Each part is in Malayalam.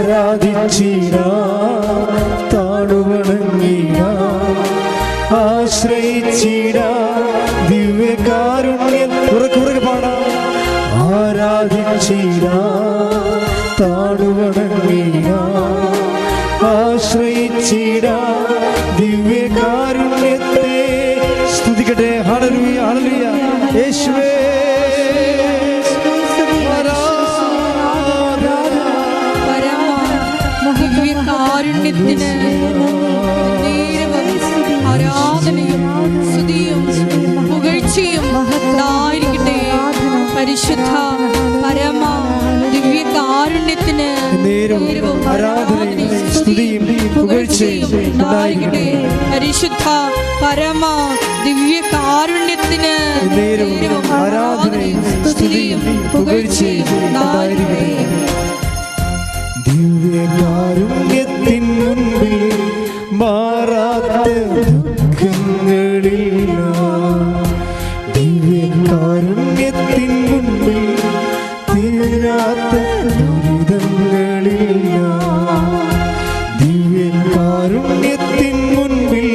ആരാധിച്ചിടാം, താണുവണങ്ങിടാം, ആശ്രയിച്ചിടാം ദിവ്യകാരുണ്യം. ഉറക്കെ പാടാം. ആരാധിച്ചിടാം, താണുവണങ്ങിടാം, ആശ്രയിച്ചിടാം ദിവ്യകാരുണ്യത്തെ. സ്തുതിക്കട്ടെ. Hallelujah, hallelujah. യേശുവേ ദിവ്യകാരുണ്യത്തിന് ആരാധനയും സ്തുതിയും പുകഴ്ചയും ഉണ്ടായിരിക്കട്ടെ. പരിശുദ്ധ പരമ ദിവ്യകാരുണ്യത്തിന് ആരാധനയും സ്തുതിയും പുകഴ്ചയും ഉണ്ടായിരിക്കട്ടെ. പരിശുദ്ധ പരമ ദിവ്യകാരുണ്യത്തിന് ആരാധനയും സ്തുതിയും പുകഴ്ചയും ഉണ്ടായിരിക്കട്ടെ. ദിവ്യകാരുണ്യത്തിൻ മുൻപിൽ മാറാത്ത ദുഃഖങ്ങളില്ല, ദിവ്യകാരുണ്യത്തിൻ മുൻപിൽ തീരാത്ത ദുരിതങ്ങളില്ല, ദിവ്യകാരുണ്യത്തിൻ മുൻപിൽ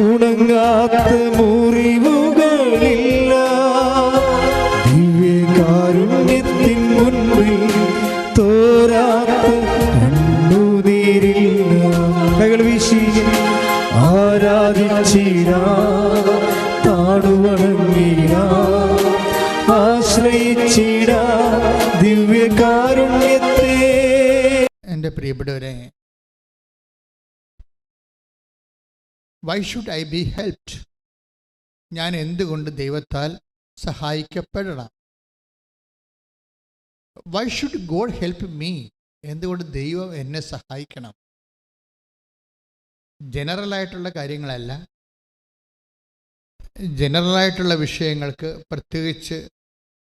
ഉണങ്ങാത്ത മുറിവുകളില്ല, ദിവ്യകാരുണ്യത്തിൻ മുൻപിൽ തോരാത്ത കണ്ണുനീരില്ല. കൈകൾ വീശി ആരാധിച്ചിടാം, താണുവണങ്ങിടാം, ആശ്രയിച്ചിടാം ദിവ്യകാരുണ്യത്തെ. എൻ്റെ പ്രിയപ്പെട്ടവരെ, why should I be helped? ഞാൻ എന്തുകൊണ്ട് ദൈവത്താൽ സഹായിക്കപ്പെടണം? Why should God help me? എന്തുകൊണ്ട് ദൈവം എന്നെ സഹായിക്കണം? ജനറലായിട്ടുള്ള കാര്യങ്ങളല്ല, ജനറലായിട്ടുള്ള വിഷയങ്ങൾക്ക് പ്രത്യേകിച്ച്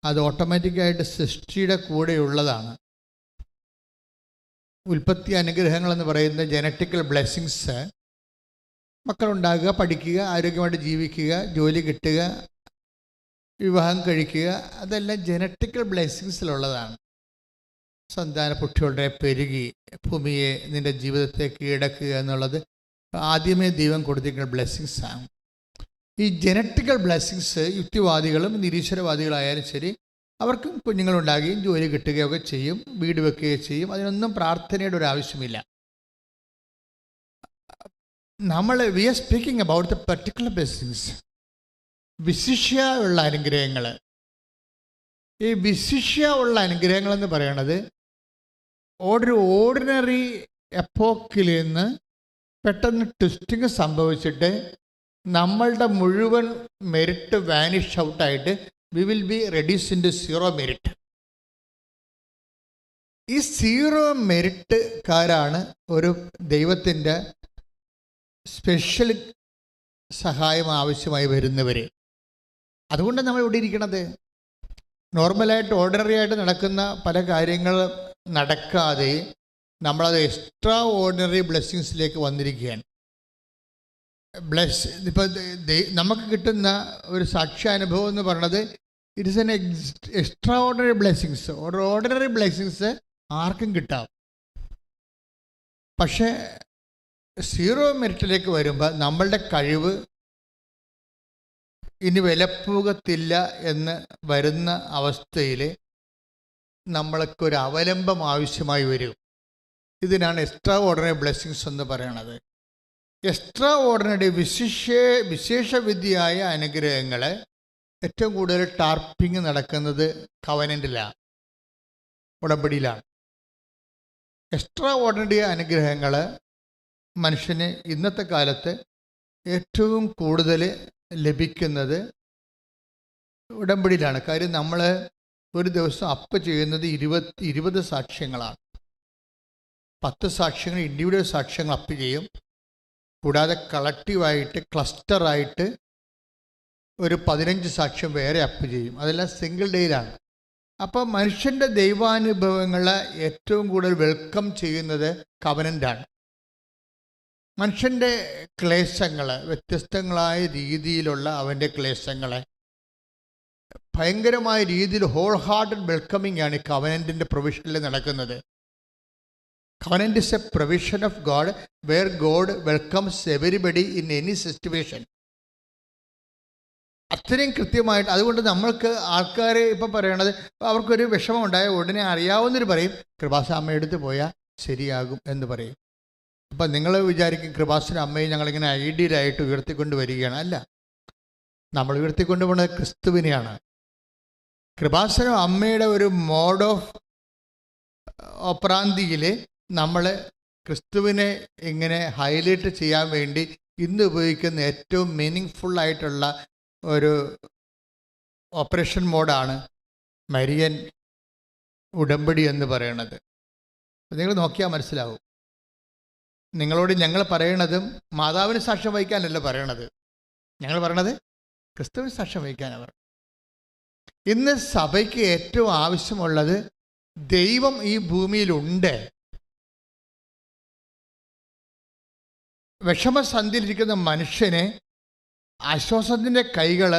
അത് ഓട്ടോമാറ്റിക്കായിട്ട് സൃഷ്ടിയുടെ കൂടെയുള്ളതാണ്. ഉൽപ്പത്തി അനുഗ്രഹങ്ങളെന്ന് പറയുന്ന ജനറ്റിക്കൽ ബ്ലെസ്സിങ്സ്, മക്കളുണ്ടാകുക, പഠിക്കുക, ആരോഗ്യമായിട്ട് ജീവിക്കുക, ജോലി കിട്ടുക, വിവാഹം കഴിക്കുക, അതെല്ലാം ജനറ്റിക്കൽ ബ്ലെസ്സിങ്സിലുള്ളതാണ്. സന്താന പുഷ്ടിയോടെ പെരുകി ഭൂമിയെ നിൻ്റെ ജീവിതത്തെ കീഴടക്കുക എന്നുള്ളത് ആദ്യമേ ദൈവം കൊടുത്തിരിക്കുന്ന ബ്ലെസ്സിങ്സാണ്. ഈ ജനറ്റിക്കൽ ബ്ലെസ്സിങ്സ് യുക്തിവാദികളും നിരീശ്വരവാദികളായാലും ശരി, അവർക്കും കുഞ്ഞുങ്ങളുണ്ടാകുകയും ജോലി കിട്ടുകയൊക്കെ ചെയ്യും, വീട് വെക്കുകയും ചെയ്യും. അതിനൊന്നും പ്രാർത്ഥനയുടെ ഒരു ആവശ്യമില്ല. We are speaking about the particular blessings, വിശിഷ്യ ഉള്ള അനുഗ്രഹങ്ങൾ. ഈ വിശിഷ്യ ഉള്ള അനുഗ്രഹങ്ങളെന്ന് പറയണത് ഒരു ഓർഡിനറി എപ്പോക്കിൽ നിന്ന് പെട്ടെന്ന് ട്വിസ്റ്റിങ് സംഭവിച്ചിട്ട് നമ്മളുടെ മുഴുവൻ മെറിറ്റ് വാനിഷ് ഔട്ടായിട്ട് we will be reduce into zero merit. ഈ സീറോ മെറിറ്റ്കാരാണ് ഒരു ദൈവത്തിൻ്റെ സ്പെഷ്യൽ സഹായം ആവശ്യമായി വരുന്നവർ. അതുകൊണ്ട് നമ്മൾ ഇവിടെ ഇരിക്കണത്. നോർമലായിട്ട് ഓർഡിനറി ആയിട്ട് നടക്കുന്ന പല കാര്യങ്ങൾ നടക്കാതെ നമ്മളത് എക്സ്ട്രാ ഓർഡിനറി ബ്ലെസ്സിങ്സിലേക്ക് വന്നിരിക്കുകയാണ്. ഇപ്പോൾ നമുക്ക് കിട്ടുന്ന ഒരു സാക്ഷ്യാനുഭവം എന്ന് പറയുന്നത് it is an extra ordinary blessings. Ordinary blessings ആർക്കും കിട്ടാം. പക്ഷേ സീറോ മെറിറ്റിലേക്ക് വരുമ്പോൾ നമ്മളുടെ കഴിവ് ഇനി വിലപ്പോകത്തില്ല എന്ന് വരുന്ന അവസ്ഥയിൽ നമ്മൾക്കൊരു അവലംബം ആവശ്യമായി വരും. ഇതിനാണ് എക്സ്ട്രാ ഓർഡിനറി ബ്ലെസ്സിങ്സ് എന്ന് പറയണത്. എക്സ്ട്രാ ഓർഡിനറി വിശേഷവിദ്യയായ അനുഗ്രഹങ്ങൾ ഏറ്റവും കൂടുതൽ ടാർപ്പിംഗ് നടക്കുന്നത് കവനൻ്റിലാണ്, ഉടമ്പടിയിലാണ്. എക്സ്ട്രാ ഓർഡിനറി അനുഗ്രഹങ്ങൾ മനുഷ്യന് ഇന്നത്തെ കാലത്ത് ഏറ്റവും കൂടുതൽ ലഭിക്കുന്നത് ഉടമ്പടിയിലാണ്. കാര്യം നമ്മൾ ഒരു ദിവസം അപ്പ് ചെയ്യുന്നത് 20 സാക്ഷ്യങ്ങളാണ്. 10 സാക്ഷ്യങ്ങൾ ഇൻഡിവിജ്വൽ സാക്ഷ്യങ്ങൾ അപ്പ് ചെയ്യും. കൂടാതെ കളക്റ്റീവായിട്ട് ക്ലസ്റ്ററായിട്ട് ഒരു 15 സാക്ഷ്യം വേറെ അപ്പ് ചെയ്യും. അതെല്ലാം സിംഗിൾ ഡേയിലാണ്. അപ്പോൾ മനുഷ്യൻ്റെ ദൈവാനുഭവങ്ങളെ ഏറ്റവും കൂടുതൽ വെൽക്കം ചെയ്യുന്നത് കവനൻ്റാണ്. മനുഷ്യൻ്റെ ക്ലേശങ്ങൾ, വ്യത്യസ്തങ്ങളായ രീതിയിലുള്ള അവൻ്റെ ക്ലേശങ്ങളെ ഭയങ്കരമായ രീതിയിൽ ഹോൾ ഹാർട്ടഡ് വെൽക്കമിംഗ് ആണ് ഈ കവനൻറ്റിൻ്റെ പ്രൊവിഷനിൽ നടക്കുന്നത്. Covenant is a provision of God where God welcomes everybody in any situation. അത്രയും കൃത്യമായിട്ട്. അതുകൊണ്ട് നമ്മൾക്ക് ആൾക്കാർ ഇപ്പം പറയണത്, അവർക്കൊരു വിഷമം ഉണ്ടായ ഉടനെ അറിയാവുന്നവർ പറയും കൃപാസ അമ്മയെടുത്ത് പോയാൽ ശരിയാകും എന്ന് പറയും. അപ്പം നിങ്ങൾ വിചാരിക്കും കൃപാസന അമ്മയെ ഞങ്ങളിങ്ങനെ ഐഡിയലായിട്ട് ഉയർത്തിക്കൊണ്ട് വരികയാണ്. അല്ല, നമ്മൾ ഉയർത്തിക്കൊണ്ട് പോകുന്നത് ക്രിസ്തുവിനെയാണ്. കൃപാസന അമ്മയുടെ ഒരു മോഡ് ഓഫ് ഓപ്പറാന്തിയിൽ നമ്മൾ ക്രിസ്തുവിനെ ഇങ്ങനെ ഹൈലൈറ്റ് ചെയ്യാൻ വേണ്ടി ഇന്ന് ഉപയോഗിക്കുന്ന ഏറ്റവും മീനിങ് ഫുള്ളായിട്ടുള്ള ഒരു ഓപ്പറേഷൻ മോഡാണ് മരിയൻ ഉടമ്പടി എന്ന് പറയണത്. നിങ്ങൾ നോക്കിയാൽ മനസ്സിലാവും. നിങ്ങളോട് ഞങ്ങൾ പറയണതും മാതാവിന് സാക്ഷ്യം വഹിക്കാനല്ല പറയണത്, ഞങ്ങൾ പറയണത് ക്രിസ്തുവിന് സാക്ഷ്യം വഹിക്കാനാണ് പറയുന്നത്. ഇന്ന് സഭയ്ക്ക് ഏറ്റവും ആവശ്യമുള്ളത് ദൈവം ഈ ഭൂമിയിലുണ്ട്. വിഷമസന്ധിയിലിരിക്കുന്ന മനുഷ്യനെ ആശ്വാസത്തിൻ്റെ കൈകൾ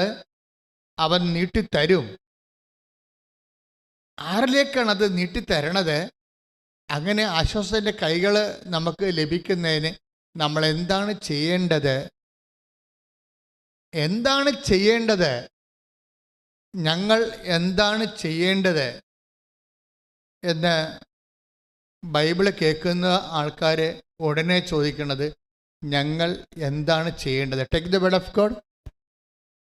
അവൻ നീട്ടിത്തരും. ആരിലേക്കാണ് അത് നീട്ടിത്തരണത്? അങ്ങനെ ആശ്വാസത്തിൻ്റെ കൈകൾ നമുക്ക് ലഭിക്കുന്നതിന് നമ്മൾ എന്താണ് ചെയ്യേണ്ടത്? ഞങ്ങൾ എന്താണ് ചെയ്യേണ്ടത് എന്ന് ബൈബിള് കേൾക്കുന്ന ആൾക്കാർ ഉടനെ ചോദിക്കുന്നത്, ഞങ്ങൾ എന്താണ് ചെയ്യേണ്ടത്? Take the word of God.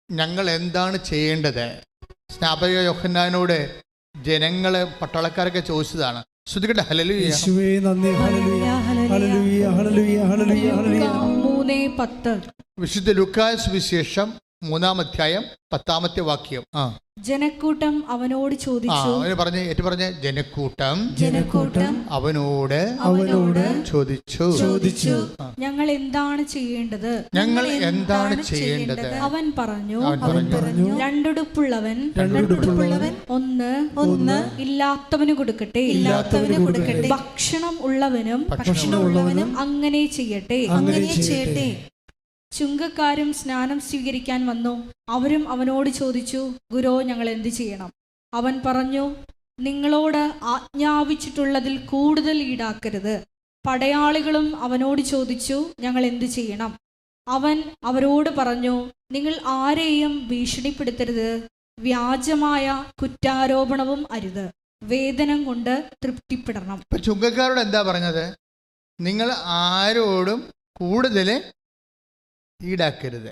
ഞങ്ങൾ എന്താണ് ചെയ്യേണ്ടത്? സ്നാപക യോഹന്നാനോട് ജനങ്ങൾ പട്ടാളക്കാരൊക്കെ ചോദിച്ചതാണ്. ശ്രുതികട്ടെ ഹല്ലേലൂയ. യേശുവേ നന്ദി. Hallelujah hallelujah hallelujah hallelujah hallelujah. 3:10 വിശുദ്ധ ലൂക്കായുടെ സുവിശേഷം 3-ാം അധ്യായം 10-ാമത്തെ വാക്യം. ജനക്കൂട്ടം അവനോട് ചോദിച്ചു. പറഞ്ഞ ജനക്കൂട്ടം അവനോട് ചോദിച്ചു, ഞങ്ങൾ എന്താണ് ചെയ്യേണ്ടത്? അവൻ പറഞ്ഞു, രണ്ടുടുപ്പുള്ളവൻ ഒന്ന് ഇല്ലാത്തവന് കൊടുക്കട്ടെ, ഭക്ഷണം ഉള്ളവനും അങ്ങനെ ചെയ്യട്ടെ. ചുങ്കക്കാരും സ്നാനം സ്വീകരിക്കാൻ വന്നു. അവരും അവനോട് ചോദിച്ചു, ഗുരോ, ഞങ്ങൾ എന്ത് ചെയ്യണം? അവൻ പറഞ്ഞു, നിങ്ങളോട് ആജ്ഞാപിച്ചിട്ടുള്ളതിൽ കൂടുതൽ ഈടാക്കരുത്. പടയാളികളും അവനോട് ചോദിച്ചു, ഞങ്ങൾ എന്ത് ചെയ്യണം? അവൻ അവരോട് പറഞ്ഞു, നിങ്ങൾ ആരെയും ഭീഷണിപ്പെടുത്തരുത്, വ്യാജമായ കുറ്റാരോപണവും അരുത്, വേതനം കൊണ്ട് തൃപ്തിപ്പെടണം. ചുങ്കക്കാരോട് എന്താ പറഞ്ഞത്? നിങ്ങൾ ആരോടും കൂടുതൽ ഈടാക്കരുത്.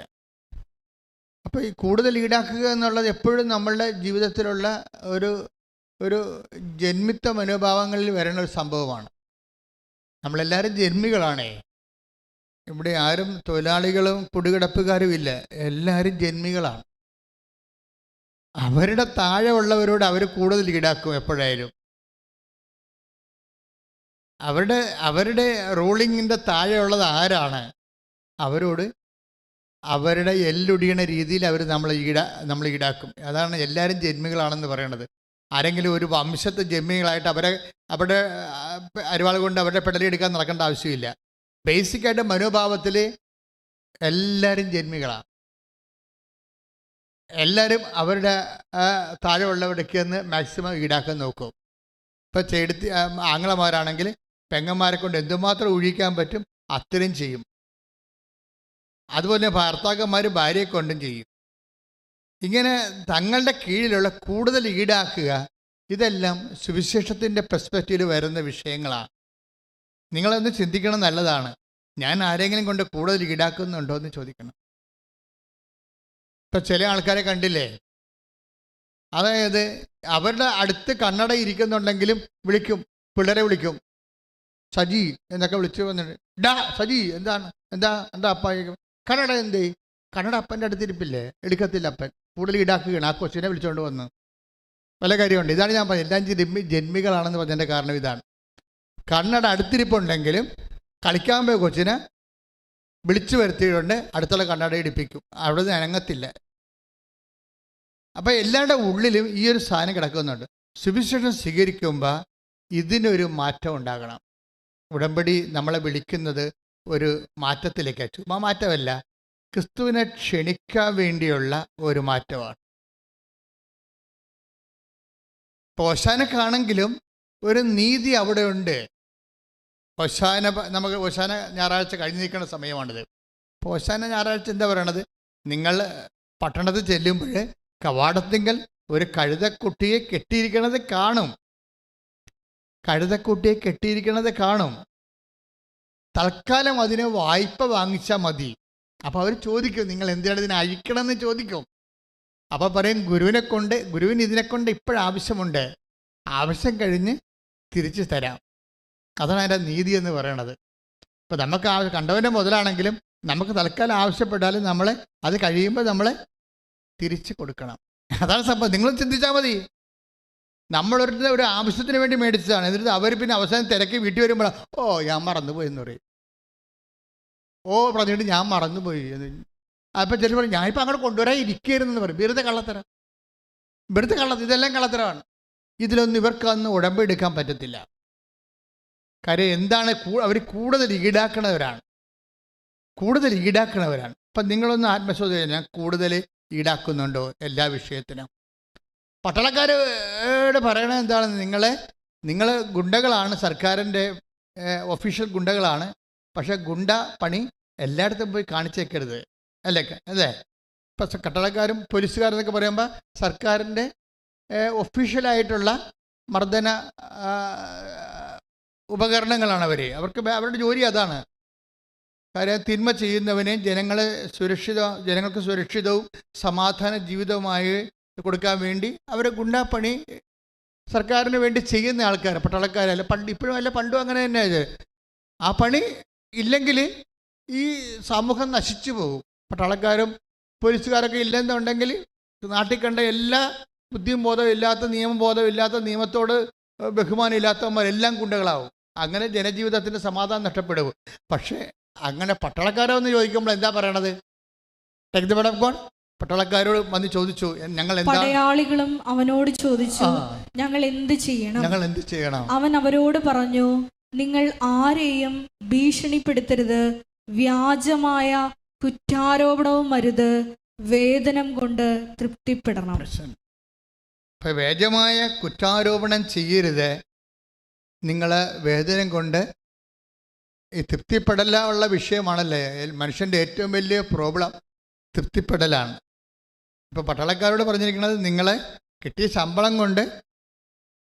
അപ്പോൾ ഈ കൂടുതൽ ഈടാക്കുക എന്നുള്ളത് എപ്പോഴും നമ്മളുടെ ജീവിതത്തിലുള്ള ഒരു ജന്മിത്വ മനോഭാവങ്ങളിൽ വരുന്ന ഒരു സംഭവമാണ്. നമ്മളെല്ലാവരും ജന്മികളാണേ. ഇവിടെ ആരും തൊഴിലാളികളും കുടികിടപ്പുകാരും ഇല്ല, എല്ലാവരും ജന്മികളാണ്. അവരുടെ താഴെ ഉള്ളവരോട് അവർ കൂടുതൽ ഈടാക്കും. എപ്പോഴായാലും അവരുടെ റൂളിങ്ങിൻ്റെ താഴെയുള്ളത് ആരാണ്, അവരോട് അവരുടെ എല്ലൊടിയണ രീതിയിൽ അവർ നമ്മൾ ഈടാക്കും. അതാണ് എല്ലാവരും ജന്മികളാണെന്ന് പറയണത്. ആരെങ്കിലും ഒരു വംശത്തെ ജന്മികളായിട്ട് അവരുടെ അരിവാൾ കൊണ്ട് അവരുടെ പെടലെടുക്കാൻ നടക്കേണ്ട ആവശ്യമില്ല. ബേസിക്കായിട്ട് മനോഭാവത്തിൽ എല്ലാവരും ജന്മികളാണ്. എല്ലാവരും അവരുടെ താഴെയുള്ളവർക്ക് നിന്ന് മാക്സിമം ഈടാക്കാൻ നോക്കും. ഇപ്പം ആങ്ങളമാരാണെങ്കിൽ പെങ്ങന്മാരെ കൊണ്ട് എന്തുമാത്രം ഒഴിക്കാൻ പറ്റും അത്രയും ചെയ്യും. അതുപോലെ ഭർത്താക്കന്മാർ ഭാര്യയെ കൊണ്ടും ചെയ്യും. ഇങ്ങനെ തങ്ങളുടെ കീഴിലുള്ള കൂടുതൽ ഈടാക്കുക, ഇതെല്ലാം സുവിശേഷത്തിൻ്റെ പെർസ്പെക്റ്റീവിൽ വരുന്ന വിഷയങ്ങളാണ്. നിങ്ങളൊന്ന് ചിന്തിക്കണം, നല്ലതാണ്. ഞാൻ ആരെങ്കിലും കൊണ്ട് കൂടുതൽ ഈടാക്കുന്നുണ്ടോ എന്ന് ചോദിക്കണം. ഇപ്പം ചില ആൾക്കാരെ കണ്ടില്ലേ, അതായത് അവരുടെ അടുത്ത് കണ്ണട ഇരിക്കുന്നുണ്ടെങ്കിലും പിള്ളേരെ വിളിക്കും, സജി എന്നൊക്കെ വിളിച്ചു വന്നിട്ട്, ഡാ സജി എന്താ അപ്പ കണ്ണട എന്തേ? കണ്ണട അപ്പൻ്റെ അടുത്തിരിപ്പില്ലേ, എടുക്കത്തില്ല അപ്പൻ. കൂടുതൽ ഈടാക്കുകയാണ്. ആ കൊച്ചിനെ വിളിച്ചുകൊണ്ട് വന്ന് പല കാര്യമുണ്ട്. ഇതാണ് ഞാൻ പറഞ്ഞത്, എല്ലാം ജന്മികളാണെന്ന് പറഞ്ഞതിൻ്റെ കാരണം ഇതാണ്. കണ്ണട അടുത്തിരിപ്പുണ്ടെങ്കിലും കളിക്കാൻ പോയ കൊച്ചിനെ വിളിച്ചു വരുത്തിയിട്ടുണ്ട്, അടുത്തുള്ള കണ്ണട ഇടിപ്പിക്കും, അവിടെ നിന്ന് അനങ്ങത്തില്ല. അപ്പം എല്ലാവരുടെ ഉള്ളിലും ഈ ഒരു സാധനം കിടക്കുന്നുണ്ട്. സുവിശേഷം സ്വീകരിക്കുമ്പോൾ ഇതിനൊരു മാറ്റം ഉണ്ടാകണം. ഉടമ്പടി നമ്മളെ വിളിക്കുന്നത് ഒരു മാറ്റത്തിലേക്കാണ്. ചുമ്മാ മാറ്റമല്ല, ക്രിസ്തുവിനെ ക്ഷണിക്കാൻ വേണ്ടിയുള്ള ഒരു മാറ്റമാണ്. പോശാനക്കാണെങ്കിലും ഒരു നീതി അവിടെ ഉണ്ട്. ഓശാന നമുക്ക് ഓശാന ഞായറാഴ്ച കഴിഞ്ഞ് നിൽക്കുന്ന സമയമാണിത്. അപ്പോൾ ഓശാന ഞായറാഴ്ച എന്താ പറയണത്? നിങ്ങൾ പട്ടണത്തിൽ ചെല്ലുമ്പോൾ കവാടത്തിങ്കൽ ഒരു കഴുതക്കുട്ടിയെ കെട്ടിയിരിക്കണത് കാണും. കഴുതക്കുട്ടിയെ കെട്ടിയിരിക്കണത് കാണും. തൽക്കാലം അതിന് വായ്പ വാങ്ങിച്ചാൽ മതി. അപ്പോൾ അവർ ചോദിക്കും, നിങ്ങൾ എന്തിനാണ് ഇതിനെ അഴിക്കണമെന്ന് ചോദിക്കും. അപ്പോൾ പറയും, ഗുരുവിന് ഇതിനെക്കൊണ്ട് ഇപ്പോഴാവശ്യമുണ്ട്, ആവശ്യം കഴിഞ്ഞ് തിരിച്ചു തരാം. അതാണ് അതിൻ്റെ നീതി എന്ന് പറയണത്. ഇപ്പോൾ നമുക്ക് കണ്ടവൻ്റെ മുതലാണെങ്കിലും നമുക്ക് തൽക്കാലം ആവശ്യപ്പെട്ടാലും നമ്മൾ അത് കഴിയുമ്പോൾ നമ്മൾ തിരിച്ച് കൊടുക്കണം. അതാണ് സംഭവം. നിങ്ങൾ ചിന്തിച്ചാൽ മതി. ഒരു ആവശ്യത്തിന് വേണ്ടി മേടിച്ചതാണ്. എന്നിട്ട് അവർ പിന്നെ അവസാനം തിരക്കി വീട്ടിൽ വരുമ്പോഴാണ്, ഓ ഞാൻ മറന്നുപോയി എന്ന് പറയും. ഓ പറഞ്ഞിട്ട് ഞാൻ മറന്നുപോയി എന്ന്. അപ്പം ചില പറയും, ഞാനിപ്പോൾ അങ്ങോട്ട് കൊണ്ടുവരാൻ ഇരിക്കുകയായിരുന്നെന്ന് പറയും. വെറുതെ കള്ളത്തരം. ഇതെല്ലാം കള്ളത്തരമാണ്. ഇതിലൊന്നും ഇവർക്കൊന്നും ഉടമ്പെടുക്കാൻ പറ്റത്തില്ല. കാര്യം എന്താണ്? അവർ കൂടുതൽ ഈടാക്കണവരാണ്. അപ്പം നിങ്ങളൊന്ന് ആത്മശോധന, ഞാൻ കൂടുതൽ ഈടാക്കുന്നുണ്ടോ എല്ലാ വിഷയത്തിനും? പട്ടാളക്കാരോട് പറയണത് എന്താണ്? നിങ്ങൾ ഗുണ്ടകളാണ്, സർക്കാരിൻ്റെ ഒഫീഷ്യൽ ഗുണ്ടകളാണ്. പക്ഷേ ഗുണ്ട പണി എല്ലായിടത്തും പോയി കാണിച്ചേക്കരുത്. അല്ലേ? ഇപ്പം പട്ടാളക്കാരും പോലീസുകാരെന്നൊക്കെ പറയുമ്പോൾ സർക്കാരിൻ്റെ ഒഫീഷ്യലായിട്ടുള്ള മർദ്ദന ഉപകരണങ്ങളാണ് അവർക്ക് അവരുടെ ജോലി അതാണ്. കാര്യം തിന്മ ചെയ്യുന്നവനെ ജനങ്ങൾക്ക് സുരക്ഷിതവും സമാധാന ജീവിതവുമായി കൊടുക്കാൻ വേണ്ടി അവർ ഗുണ്ടാപ്പണി സർക്കാരിന് വേണ്ടി ചെയ്യുന്ന ആൾക്കാർ, പട്ടാളക്കാരല്ല. ഇപ്പോഴും അല്ല, പണ്ടും അങ്ങനെ തന്നെ. ആ പണി ഇല്ലെങ്കിൽ ഈ സമൂഹം നശിച്ചു പോകും. പട്ടാളക്കാരും പോലീസുകാരൊക്കെ ഇല്ലെന്നുണ്ടെങ്കിൽ നാട്ടിൽ കണ്ട എല്ലാ ബുദ്ധിയും ബോധവും ഇല്ലാത്ത, നിയമബോധവും ഇല്ലാത്ത, നിയമത്തോട് ബഹുമാനം ഇല്ലാത്തവന്മാരെല്ലാം ഗുണ്ടകളാവും. അങ്ങനെ ജനജീവിതത്തിൻ്റെ സമാധാനം നഷ്ടപ്പെടും. പക്ഷേ അങ്ങനെ പട്ടാളക്കാരോ എന്ന് ചോദിക്കുമ്പോൾ എന്താ പറയണത്? Take the word of God. പട്ടാളക്കാരോട് വന്ന് ചോദിച്ചു, പടയാളികളും അവനോട് ചോദിച്ചു, ഞങ്ങൾ എന്ത് ചെയ്യണം? അവൻ അവരോട് പറഞ്ഞു, നിങ്ങൾ ആരെയും ഭീഷണിപ്പെടുത്തരുത്, വ്യാജമായ കുറ്റാരോപണവും അരുത്, വേതനം കൊണ്ട് തൃപ്തിപ്പെടണം. വ്യാജമായ കുറ്റാരോപണം ചെയ്യരുത്. നിങ്ങൾ വേതനം കൊണ്ട് ഈ തൃപ്തിപ്പെടല ഉള്ള വിഷയമാണല്ലേ മനുഷ്യൻ്റെ ഏറ്റവും വലിയ പ്രോബ്ലം, തൃപ്തിപ്പെടലാണ്. ഇപ്പോൾ പട്ടാളക്കാരോട് പറഞ്ഞിരിക്കുന്നത് നിങ്ങളെ കിട്ടിയ ശമ്പളം കൊണ്ട്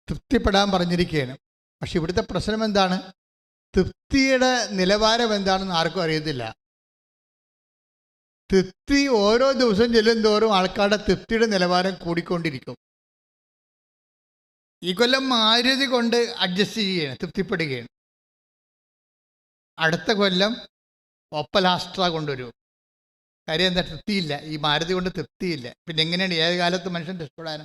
തൃപ്തിപ്പെടാൻ പറഞ്ഞിരിക്കുകയാണ്. പക്ഷെ ഇവിടുത്തെ പ്രശ്നം എന്താണ്? തൃപ്തിയുടെ നിലവാരം എന്താണെന്ന് ആർക്കും അറിയത്തില്ല. തൃപ്തി ഓരോ ദിവസം ചെല്ലും തോറും ആൾക്കാരുടെ തൃപ്തിയുടെ നിലവാരം കൂടിക്കൊണ്ടിരിക്കും. ഈ കൊല്ലം മാരുതി കൊണ്ട് അഡ്ജസ്റ്റ് ചെയ്യുകയാണ്, തൃപ്തിപ്പെടുകയാണ്. അടുത്ത കൊല്ലം ഒപ്പലാസ്ട്ര കൊണ്ടുവരും. കാര്യം എന്താ? തൃപ്തിയില്ല. ഈ മാരുതി കൊണ്ട് തൃപ്തിയില്ല. പിന്നെ എങ്ങനെയാണ് ഏത് കാലത്ത് മനുഷ്യൻ രക്ഷപ്പെടാൻ?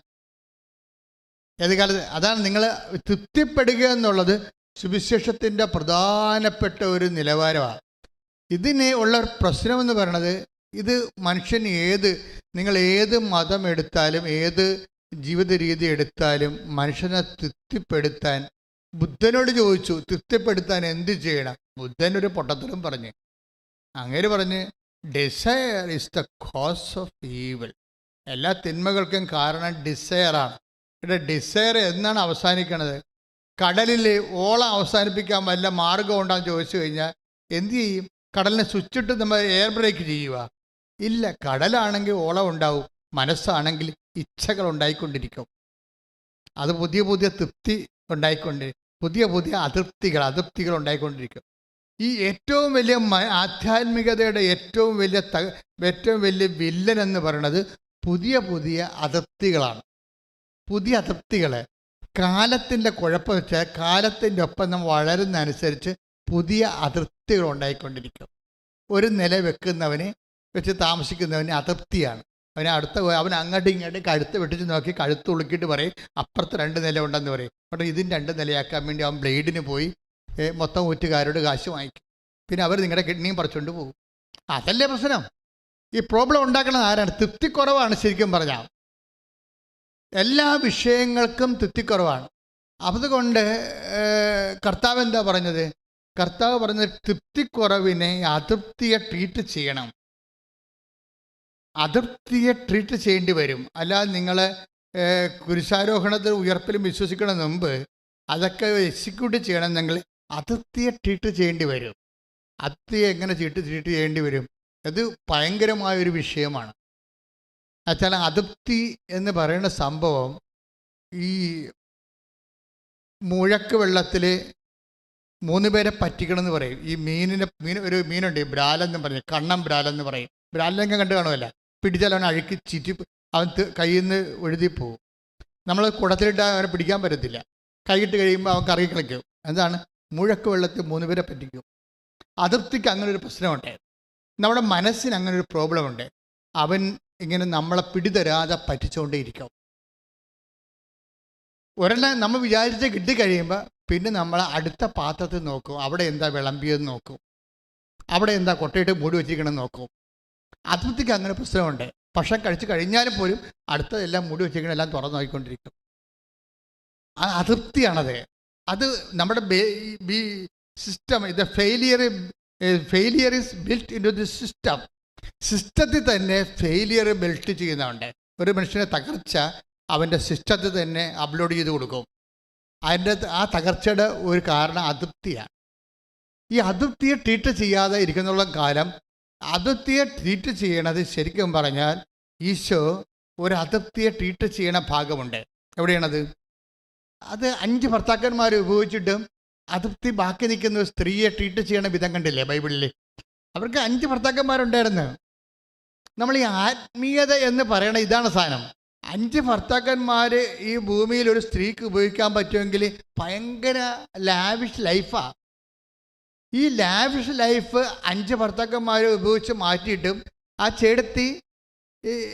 ഏത് കാലത്ത്? അതാണ് നിങ്ങൾ തൃപ്തിപ്പെടുക എന്നുള്ളത് സുവിശേഷത്തിൻ്റെ പ്രധാനപ്പെട്ട ഒരു നിലവാരമാണ്. ഇതിന് ഉള്ള പ്രശ്നമെന്ന് പറയണത്, ഇത് മനുഷ്യൻ നിങ്ങൾ ഏത് മതം എടുത്താലും ഏത് ജീവിത രീതി എടുത്താലും മനുഷ്യനെ തൃപ്തിപ്പെടുത്താൻ ബുദ്ധനോട് ചോദിച്ചു, തൃപ്തിപ്പെടുത്താൻ എന്ത് ചെയ്യണം? ബുദ്ധനൊരു പൊട്ടത്തരം പറഞ്ഞ് അങ്ങേര് പറഞ്ഞ്, desire is the cause of evil. എല്ലാ തിന്മകൾക്കും കാരണം ഡിസയറാണ്. ഇവിടെ ഡിസയർ എന്നാണ് അവസാനിക്കണത്? കടലിൽ ഓളം അവസാനിപ്പിക്കാൻ വല്ല മാർഗം ഉണ്ടാന്ന് ചോദിച്ചു കഴിഞ്ഞാൽ എന്തു ചെയ്യും? കടലിനെ സ്വിച്ചിട്ട് നമ്മൾ എയർ ബ്രേക്ക് ചെയ്യുക? ഇല്ല. കടലാണെങ്കിൽ ഓളം ഉണ്ടാവും, മനസ്സാണെങ്കിൽ ഇച്ഛകൾ ഉണ്ടായിക്കൊണ്ടിരിക്കും. അത് പുതിയ പുതിയ തൃപ്തി പുതിയ അതൃപ്തികൾ ഉണ്ടായിക്കൊണ്ടിരിക്കും. ഈ ഏറ്റവും വലിയ ആധ്യാത്മികതയുടെ ഏറ്റവും വലിയ വില്ലൻ എന്ന് പറയുന്നത് പുതിയ അതൃപ്തികളാണ്. പുതിയ അതൃപ്തികൾ കാലത്തിൻ്റെ കുഴപ്പം വെച്ചാൽ കാലത്തിൻ്റെ ഒപ്പം നമ്മൾ വളരുന്നതനുസരിച്ച് പുതിയ അതൃപ്തികൾ ഉണ്ടായിക്കൊണ്ടിരിക്കും. ഒരു നില വെച്ച് താമസിക്കുന്നവന് അതൃപ്തിയാണ്. അവൻ അങ്ങോട്ടും ഇങ്ങോട്ടും കഴുത്ത് വെട്ടിച്ച് നോക്കി കഴുത്ത് ഉളുക്കിയിട്ട് പറയും അപ്പുറത്ത് 2 നില ഉണ്ടെന്ന് പറയും. പക്ഷേ ഇതിന് 2 നിലയാക്കാൻ വേണ്ടി അവൻ ബ്ലേഡിന് പോയി മൊത്തം ഊറ്റുകാരോട് കാശ് വാങ്ങിക്കും. പിന്നെ അവർ നിങ്ങളുടെ കിഡ്നിയും പറിച്ചുകൊണ്ട് പോകും. അതല്ലേ പ്രശ്നം? ഈ പ്രോബ്ലം ഉണ്ടാക്കുന്നത് ആരാണ്? തൃപ്തിക്കുറവാണ്. ശരിക്കും പറഞ്ഞാൽ എല്ലാ വിഷയങ്ങൾക്കും തൃപ്തിക്കുറവാണ്. അതുകൊണ്ട് കർത്താവ് എന്താ പറഞ്ഞത്? കർത്താവ് പറഞ്ഞത് തൃപ്തിക്കുറവിനെ അതൃപ്തിയെ ട്രീറ്റ് ചെയ്യണം. അതൃപ്തിയെ ട്രീറ്റ് ചെയ്യേണ്ടി വരും. അല്ലാതെ നിങ്ങൾ കുരിശാരോഹണത്തിൽ ഉയർപ്പിലും വിശ്വസിക്കണമെന്ന് മുമ്പ് അതൊക്കെ എക്സിക്യൂട്ട് ചെയ്യണമെന്നെങ്കിൽ അതൃപ്തിയെ ട്രീറ്റ് ചെയ്യേണ്ടി വരും. അതൃപ്തിയെ എങ്ങനെ ട്രീറ്റ് ചെയ്യേണ്ടി വരും? അത് ഭയങ്കരമായൊരു വിഷയമാണ്. എന്നുവെച്ചാൽ അതൃപ്തി എന്ന് പറയുന്ന സംഭവം ഈ മുഴക്ക് വെള്ളത്തിൽ 3 പേരെ പറ്റിക്കണമെന്ന് പറയും. ഈ ഒരു മീനുണ്ട്, ബ്രാലെന്ന് പറയും, കണ്ണം ബ്രാലെന്ന് പറയും. ബ്രാലിനൊക്കെ കണ്ടു കാണുമല്ല, പിടിച്ചാൽ അവൻ അഴുക്കി ചീറ്റി അവൻ കയ്യിൽ നിന്ന് ഒഴുതിപ്പോവും. നമ്മൾ കുടത്തിലിട്ട് അവനെ പിടിക്കാൻ പറ്റത്തില്ല. കൈയിട്ട് കഴിയുമ്പോൾ അവൻ കറങ്ങി കളിക്കും. എന്താണ്? മുഴക്ക് വെള്ളത്തിൽ 3 പേരെ പറ്റിക്കും. അതൃപ്തിക്ക് അങ്ങനെ ഒരു പ്രശ്നമുണ്ട്. നമ്മുടെ മനസ്സിന് അങ്ങനെ ഒരു പ്രോബ്ലം ഉണ്ട്. അവൻ ഇങ്ങനെ നമ്മളെ പിടിതരാതെ പറ്റിച്ചുകൊണ്ടേയിരിക്കും. ഒരെണ്ണം നമ്മൾ വിചാരിച്ച് കിട്ടിക്കഴിയുമ്പോൾ പിന്നെ നമ്മൾ അടുത്ത പാത്രത്തിൽ നോക്കും, അവിടെ എന്താ വിളമ്പിയെന്ന് നോക്കും, അവിടെ എന്താ കൊട്ടയിട്ട് മൂടി വെച്ചിരിക്കണമെന്ന് നോക്കും. അതൃപ്തിക്ക് അങ്ങനെ പ്രശ്നമുണ്ട്. ഭക്ഷണം കഴിച്ച് കഴിഞ്ഞാലും പോലും അടുത്തതെല്ലാം മൂടി വെച്ചിരിക്കണം, എല്ലാം തുറന്നു നോക്കിക്കൊണ്ടിരിക്കും. ആ അതൃപ്തിയാണത്. അത് നമ്മുടെ സിസ്റ്റം, ഇത് failure is built in to the system. സിസ്റ്റത്തിൽ തന്നെ ഫെയിലിയർ ബിൽറ്റ് ചെയ്യുന്നുണ്ട്. ഒരു മനുഷ്യനെ തകർച്ച അവൻ്റെ സിസ്റ്റത്തിൽ തന്നെ അപ്ലോഡ് ചെയ്ത് കൊടുക്കും. ആ തകർച്ചയുടെ ഒരു കാരണം അതൃപ്തിയാണ്. ഈ അതൃപ്തിയെ ട്രീറ്റ് ചെയ്യാതെ ഇരിക്കുന്നുള്ള കാലം, അതൃപ്തിയെ ട്രീറ്റ് ചെയ്യണത് ശരിക്കും പറഞ്ഞാൽ ഈശോ ഒരു അതൃപ്തിയെ ട്രീറ്റ് ചെയ്യണ ഭാഗമുണ്ട്. എവിടെയാണത്? അത് 5 ഭർത്താക്കന്മാർ ഉപയോഗിച്ചിട്ടും അതൃപ്തി ബാക്കി നിൽക്കുന്ന ഒരു സ്ത്രീയെ ട്രീറ്റ് ചെയ്യണ വിധം കണ്ടില്ലേ ബൈബിളിൽ? അവർക്ക് 5 ഭർത്താക്കന്മാരുണ്ടായിരുന്നു. നമ്മൾ ഈ ആത്മീയത എന്ന് പറയണ ഇതാണ് സാധനം. 5 ഭർത്താക്കന്മാർ ഈ ഭൂമിയിൽ ഒരു സ്ത്രീക്ക് ഉപയോഗിക്കാൻ പറ്റുമെങ്കിൽ ഭയങ്കര ലാവിഷ് ലൈഫാണ്. ഈ ലാവിഷ് ലൈഫ് 5 ഭർത്താക്കന്മാർ ഉപയോഗിച്ച് മാറ്റിയിട്ടും ആ ചേടത്തി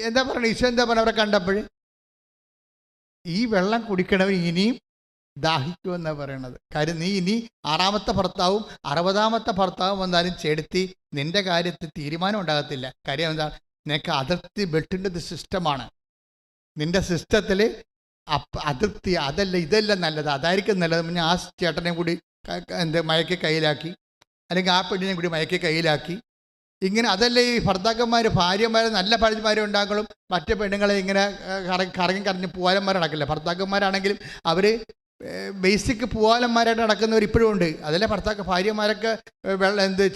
എന്താ പറയണത്? ഈശോ എന്താ പറയുക അവരെ കണ്ടപ്പോൾ? ഈ വെള്ളം കുടിക്കണവർ ഇനിയും ദാഹിക്കുമെന്നാണ് പറയണത്. കാര്യം നീ ഇനി 6ാമത്തെ ഭർത്താവും 60ാമത്തെ ഭർത്താവും വന്നാലും ചേടത്തി നിന്റെ കാര്യത്തിൽ തീരുമാനം ഉണ്ടാകത്തില്ല. കാര്യം എന്താ? നിനക്ക് അതൃപ്തി ബെൽറ്റിൻ്റെ സിസ്റ്റമാണ്. നിന്റെ സിസ്റ്റത്തിൽ അതൃപ്തി, അതല്ല ഇതല്ല നല്ലത്, അതായിരിക്കും നല്ലത്. പിന്നെ ആ ചേട്ടനെ കൂടി മയക്കി കയ്യിലാക്കി, അല്ലെങ്കിൽ ആ പെണ്ണിനെ കൂടി മയക്കി കയ്യിലാക്കി. ഇങ്ങനെ അതല്ല ഈ ഭർത്താക്കന്മാർ, ഭാര്യമാർ, നല്ല ഭാര്യമാരും ഉണ്ടാക്കണം. മറ്റു പെണ്ണുങ്ങളെ ഇങ്ങനെ കറങ്ങി പൂവാലന്മാർ നടക്കില്ല. ഭർത്താക്കന്മാരാണെങ്കിലും അവർ ബേസിക് പൂവാലന്മാരായിട്ട് നടക്കുന്നവർ ഇപ്പോഴും ഉണ്ട്. അതല്ലേ ഭാര്യമാരൊക്കെ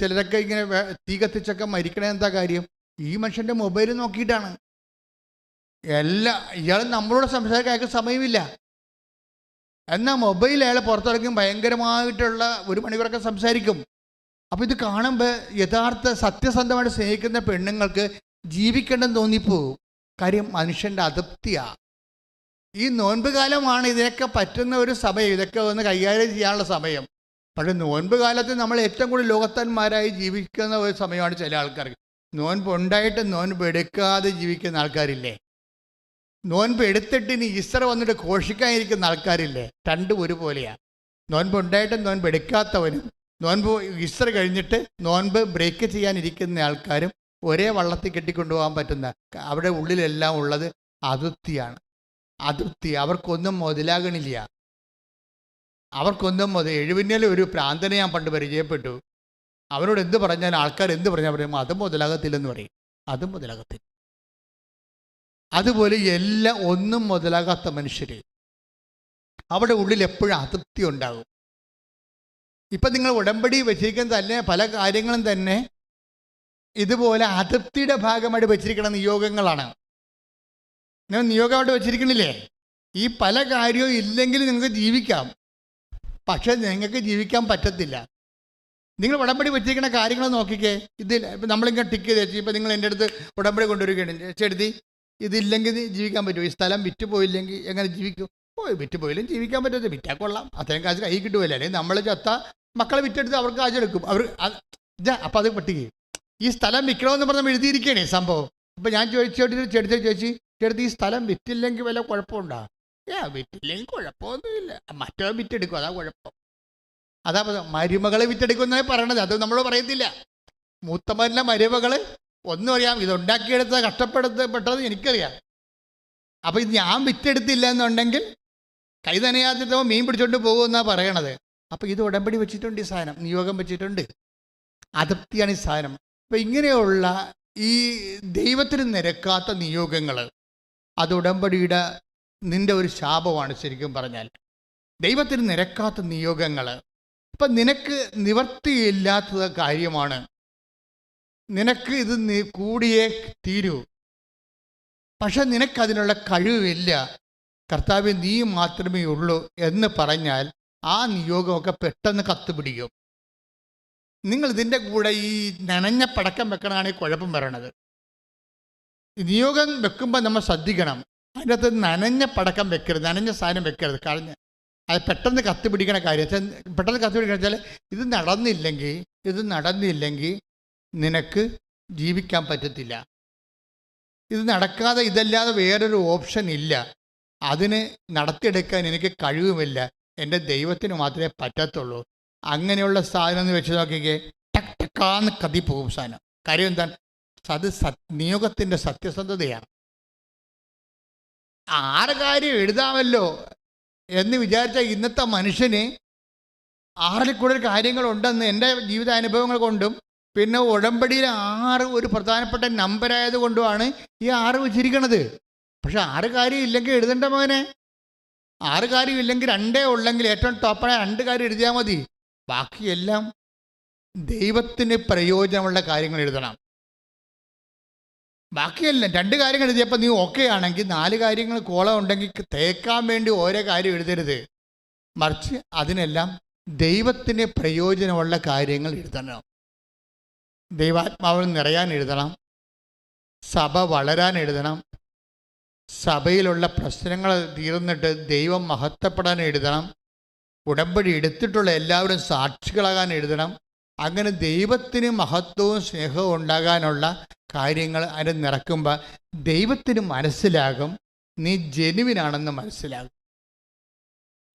ചിലരൊക്കെ ഇങ്ങനെ തീ കത്തിച്ചൊക്കെ മരിക്കണേ. എന്താ കാര്യം? ഈ മനുഷ്യൻ്റെ മൊബൈൽ നോക്കിയിട്ടാണ്. ഇയാൾ നമ്മളോട് സംസാരിക്കാൻ അയാൾക്ക് സമയമില്ല. എന്നാൽ മൊബൈൽ അയാൾ പുറത്തിറക്കും, ഭയങ്കരമായിട്ടുള്ള 1 മണിക്കൂറൊക്കെ സംസാരിക്കും. അപ്പോൾ ഇത് കാണുമ്പോൾ യഥാർത്ഥ സത്യസന്ധമായിട്ട് സ്നേഹിക്കുന്ന പെണ്ണുങ്ങൾക്ക് ജീവിക്കേണ്ടെന്ന് തോന്നിപ്പോവും. കാര്യം മനുഷ്യൻ്റെ അതൃപ്തിയാണ്. ഈ നോൻപ് കാലമാണ് ഇതിനൊക്കെ പറ്റുന്ന ഒരു സമയം, ഇതൊക്കെ ഒന്ന് കൈകാര്യം ചെയ്യാനുള്ള സമയം. പക്ഷേ നോൻപ് കാലത്ത് നമ്മൾ ഏറ്റവും കൂടുതൽ ലോകത്തന്മാരായി ജീവിക്കുന്ന ഒരു സമയമാണ് ചില ആൾക്കാർക്ക്. നോൻപ് ഉണ്ടായിട്ട് നോൻപ് എടുക്കാതെ ജീവിക്കുന്ന ആൾക്കാരില്ലേ? നോൻപ് എടുത്തിട്ട് ഇനി ഈസ്റ്റർ വന്നിട്ട് ഘോഷിക്കാനിരിക്കുന്ന ആൾക്കാരില്ലേ? രണ്ടും ഒരുപോലെയാണ്. നോൻപ് ഉണ്ടായിട്ട് നോൻപ് എടുക്കാത്തവനും നോൻപ് ഈസ്റ്റർ കഴിഞ്ഞിട്ട് നോൻപ് ബ്രേക്ക് ചെയ്യാനിരിക്കുന്ന ആൾക്കാരും ഒരേ വള്ളത്തിൽ കെട്ടിക്കൊണ്ടുപോകാൻ പറ്റുന്ന, അവിടെ ഉള്ളിലെല്ലാം ഉള്ളത് അതൃപ്തിയാണ്. അതൃപ്തി. അവർക്കൊന്നും മുതലാകണില്ല. എഴുപിന്നേലും ഒരു പ്രാന്തനെ ഞാൻ പണ്ട് പരിചയപ്പെട്ടു. അവരോട് എന്ത് പറഞ്ഞാൽ ആൾക്കാർ എന്ത് പറഞ്ഞാൽ പറയുമ്പോൾ അതും മുതലാകത്തില്ലെന്ന് പറയും. അതും മുതലാകത്തില്ല. അതുപോലെ എല്ലാം ഒന്നും മുതലാകാത്ത മനുഷ്യർ, അവിടെ ഉള്ളിൽ എപ്പോഴും അതൃപ്തി ഉണ്ടാകും. ഇപ്പം നിങ്ങൾ ഉടമ്പടി വെച്ചിരിക്കുന്ന തന്നെ പല കാര്യങ്ങളും തന്നെ ഇതുപോലെ അതൃപ്തിയുടെ ഭാഗമായിട്ട് വെച്ചിരിക്കുന്ന നിയോഗങ്ങളാണ്. നിങ്ങൾ നിയോഗമായിട്ട് വെച്ചിരിക്കണില്ലേ? ഈ പല കാര്യവും ഇല്ലെങ്കിൽ നിങ്ങൾക്ക് ജീവിക്കാം, പക്ഷെ നിങ്ങൾക്ക് ജീവിക്കാൻ പറ്റത്തില്ല. നിങ്ങൾ ഉടമ്പടി വെച്ചിരിക്കുന്ന കാര്യങ്ങൾ നോക്കിക്കേ. ഇതിൽ ഇപ്പം നമ്മളിങ്ങനെ ടിക്ക് ചെയ്ത് വെച്ച്, ഇപ്പം നിങ്ങൾ എൻ്റെ അടുത്ത് ഉടമ്പടി കൊണ്ടുവരികയാണ്, ചെടുത്തി ഇതില്ലെങ്കിൽ ജീവിക്കാൻ പറ്റുമോ? ഈ സ്ഥലം വിറ്റ് പോയില്ലെങ്കിൽ എങ്ങനെ ജീവിക്കും? വിറ്റ് പോയില്ലും ജീവിക്കാൻ പറ്റത്തില്ല. വിറ്റാൽ കൊള്ളാം, അത്രയും കാശ് കൈ കിട്ടുമല്ലോ. അല്ലെങ്കിൽ നമ്മൾ ചത്ത മക്കളെ വിറ്റെടുത്ത് അവർക്ക് കാശെടുക്കും. അപ്പം അത് പട്ടിക. ഈ സ്ഥലം വിൽക്കണമെന്ന് പറഞ്ഞാൽ എഴുതിയിരിക്കുകയാണ് ഈ സംഭവം. ഇപ്പം ഞാൻ ചെടുത്ത് ഈ സ്ഥലം വിറ്റില്ലെങ്കിൽ വല്ല കുഴപ്പമുണ്ടോ? വിറ്റില്ലെങ്കിൽ കുഴപ്പമൊന്നുമില്ല, മറ്റോ വിറ്റെടുക്കും, അതാ കുഴപ്പം. അതാ മരുമകളെ വിറ്റെടുക്കുമെന്നാണ് പറയണത്. അത് നമ്മൾ പറയത്തില്ല. മൂത്തമാരിലെ മരുമകൾ ഒന്നും അറിയാം, ഇതുണ്ടാക്കിയെടുത്ത കഷ്ടപ്പെടുത്തപ്പെട്ടത് എനിക്കറിയാം. അപ്പം ഇത് ഞാൻ വിറ്റെടുത്തില്ല എന്നുണ്ടെങ്കിൽ കൈ നനയാതെ മീൻ പിടിച്ചോണ്ട് പോകുമെന്നാണ് പറയണത്. അപ്പം ഇത് ഉടമ്പടി വെച്ചിട്ടുണ്ട്, ഈ സാധനം നിയോഗം വെച്ചിട്ടുണ്ട്. അതൃപ്തിയാണ് ഈ സാധനം. അപ്പം ഇങ്ങനെയുള്ള ഈ ദൈവത്തിന് നിരക്കാത്ത നിയോഗങ്ങൾ അത് ഉടമ്പടിയുടെ നിൻ്റെ ഒരു ശാപമാണ്. ശരിക്കും പറഞ്ഞാൽ ദൈവത്തിന് നിരക്കാത്ത നിയോഗങ്ങൾ. അപ്പം നിനക്ക് നിവർത്തിയില്ലാത്തത് കാര്യമാണ്, നിനക്ക് ഇത് കൂടിയേ തീരൂ, പക്ഷെ നിനക്കതിനുള്ള കഴിവില്ല, കർത്താവേ നീ മാത്രമേ ഉള്ളൂ എന്ന് പറഞ്ഞാൽ ആ നിയോഗമൊക്കെ പെട്ടെന്ന് കത്തുപിടിക്കും. നിങ്ങൾ ഇതിൻ്റെ കൂടെ ഈ നനഞ്ഞ പടക്കം വെക്കണതാണ് ഈ കുഴപ്പം വരണത്. നിയോഗം വെക്കുമ്പോൾ നമ്മൾ ശ്രദ്ധിക്കണം, അതിൻ്റെ അകത്ത് നനഞ്ഞ പടക്കം വെക്കരുത്, നനഞ്ഞ സാധനം വെക്കരുത്. കളഞ്ഞ് അത് പെട്ടെന്ന് കത്തുപിടിക്കണ കാര്യം, പെട്ടെന്ന് കത്തുപിടിക്കണ വെച്ചാൽ ഇത് നടന്നില്ലെങ്കിൽ നിനക്ക് ജീവിക്കാൻ പറ്റത്തില്ല. ഇത് നടക്കാതെ ഇതല്ലാതെ വേറൊരു ഓപ്ഷൻ ഇല്ല, അതിന് നടത്തിയെടുക്കാൻ എനിക്ക് കഴിവുമില്ല, എൻ്റെ ദൈവത്തിന് മാത്രമേ പറ്റത്തുള്ളൂ. അങ്ങനെയുള്ള സാധനം എന്ന് വെച്ച് നോക്കിക്കേ, ടക്ക് ടക്കാന്ന് കത്തിപ്പോകും സാധനം. കാര്യം എന്താണ്? അത് നിയോഗത്തിൻ്റെ സത്യസന്ധതയാണ്. 6 കാര്യം എഴുതാമല്ലോ എന്ന് വിചാരിച്ചാൽ ഇന്നത്തെ മനുഷ്യന് 6 കൂടുതൽ കാര്യങ്ങളുണ്ടെന്ന് എൻ്റെ ജീവിതാനുഭവങ്ങൾ കൊണ്ടും പിന്നെ ഉടമ്പടിയിൽ 6 ഒരു പ്രധാനപ്പെട്ട നമ്പറായത് കൊണ്ടുമാണ് ഈ 6 വെച്ചിരിക്കണത്. പക്ഷെ 6 കാര്യം ഇല്ലെങ്കിൽ എഴുതേണ്ട മോനെ. 6 കാര്യം ഇല്ലെങ്കിൽ 2 ഉള്ളെങ്കിൽ ഏറ്റവും ടോപ്പായ 2 കാര്യം എഴുതിയാൽ മതി. ബാക്കിയെല്ലാം ദൈവത്തിന് പ്രയോജനമുള്ള കാര്യങ്ങൾ എഴുതണം. ബാക്കിയെല്ലാം 2 കാര്യങ്ങൾ എഴുതിയപ്പോൾ നീ ഓക്കെ ആണെങ്കിൽ 4 കാര്യങ്ങൾ കോളം ഉണ്ടെങ്കിൽ തേക്കാൻ വേണ്ടി ഓരോ കാര്യം എഴുതരുത്. മറിച്ച് അതിനെല്ലാം ദൈവത്തിന് പ്രയോജനമുള്ള കാര്യങ്ങൾ എഴുതണം. ദൈവാത്മാവിൽ നിറയാൻ എഴുതണം, സഭ വളരാൻ എഴുതണം, സഭയിലുള്ള പ്രശ്നങ്ങൾ തീർന്നിട്ട് ദൈവം മഹത്വപ്പെടാൻ എഴുതണം, ഉടമ്പടി എടുത്തിട്ടുള്ള എല്ലാവരും സാക്ഷികളാകാൻ എഴുതണം. അങ്ങനെ ദൈവത്തിന് മഹത്വവും സ്നേഹവും ഉണ്ടാകാനുള്ള കാര്യങ്ങൾ അതിന് നിറക്കുമ്പോൾ ദൈവത്തിന് മനസ്സിലാകും നീ ജെനുവിനാണെന്ന് മനസ്സിലാകും.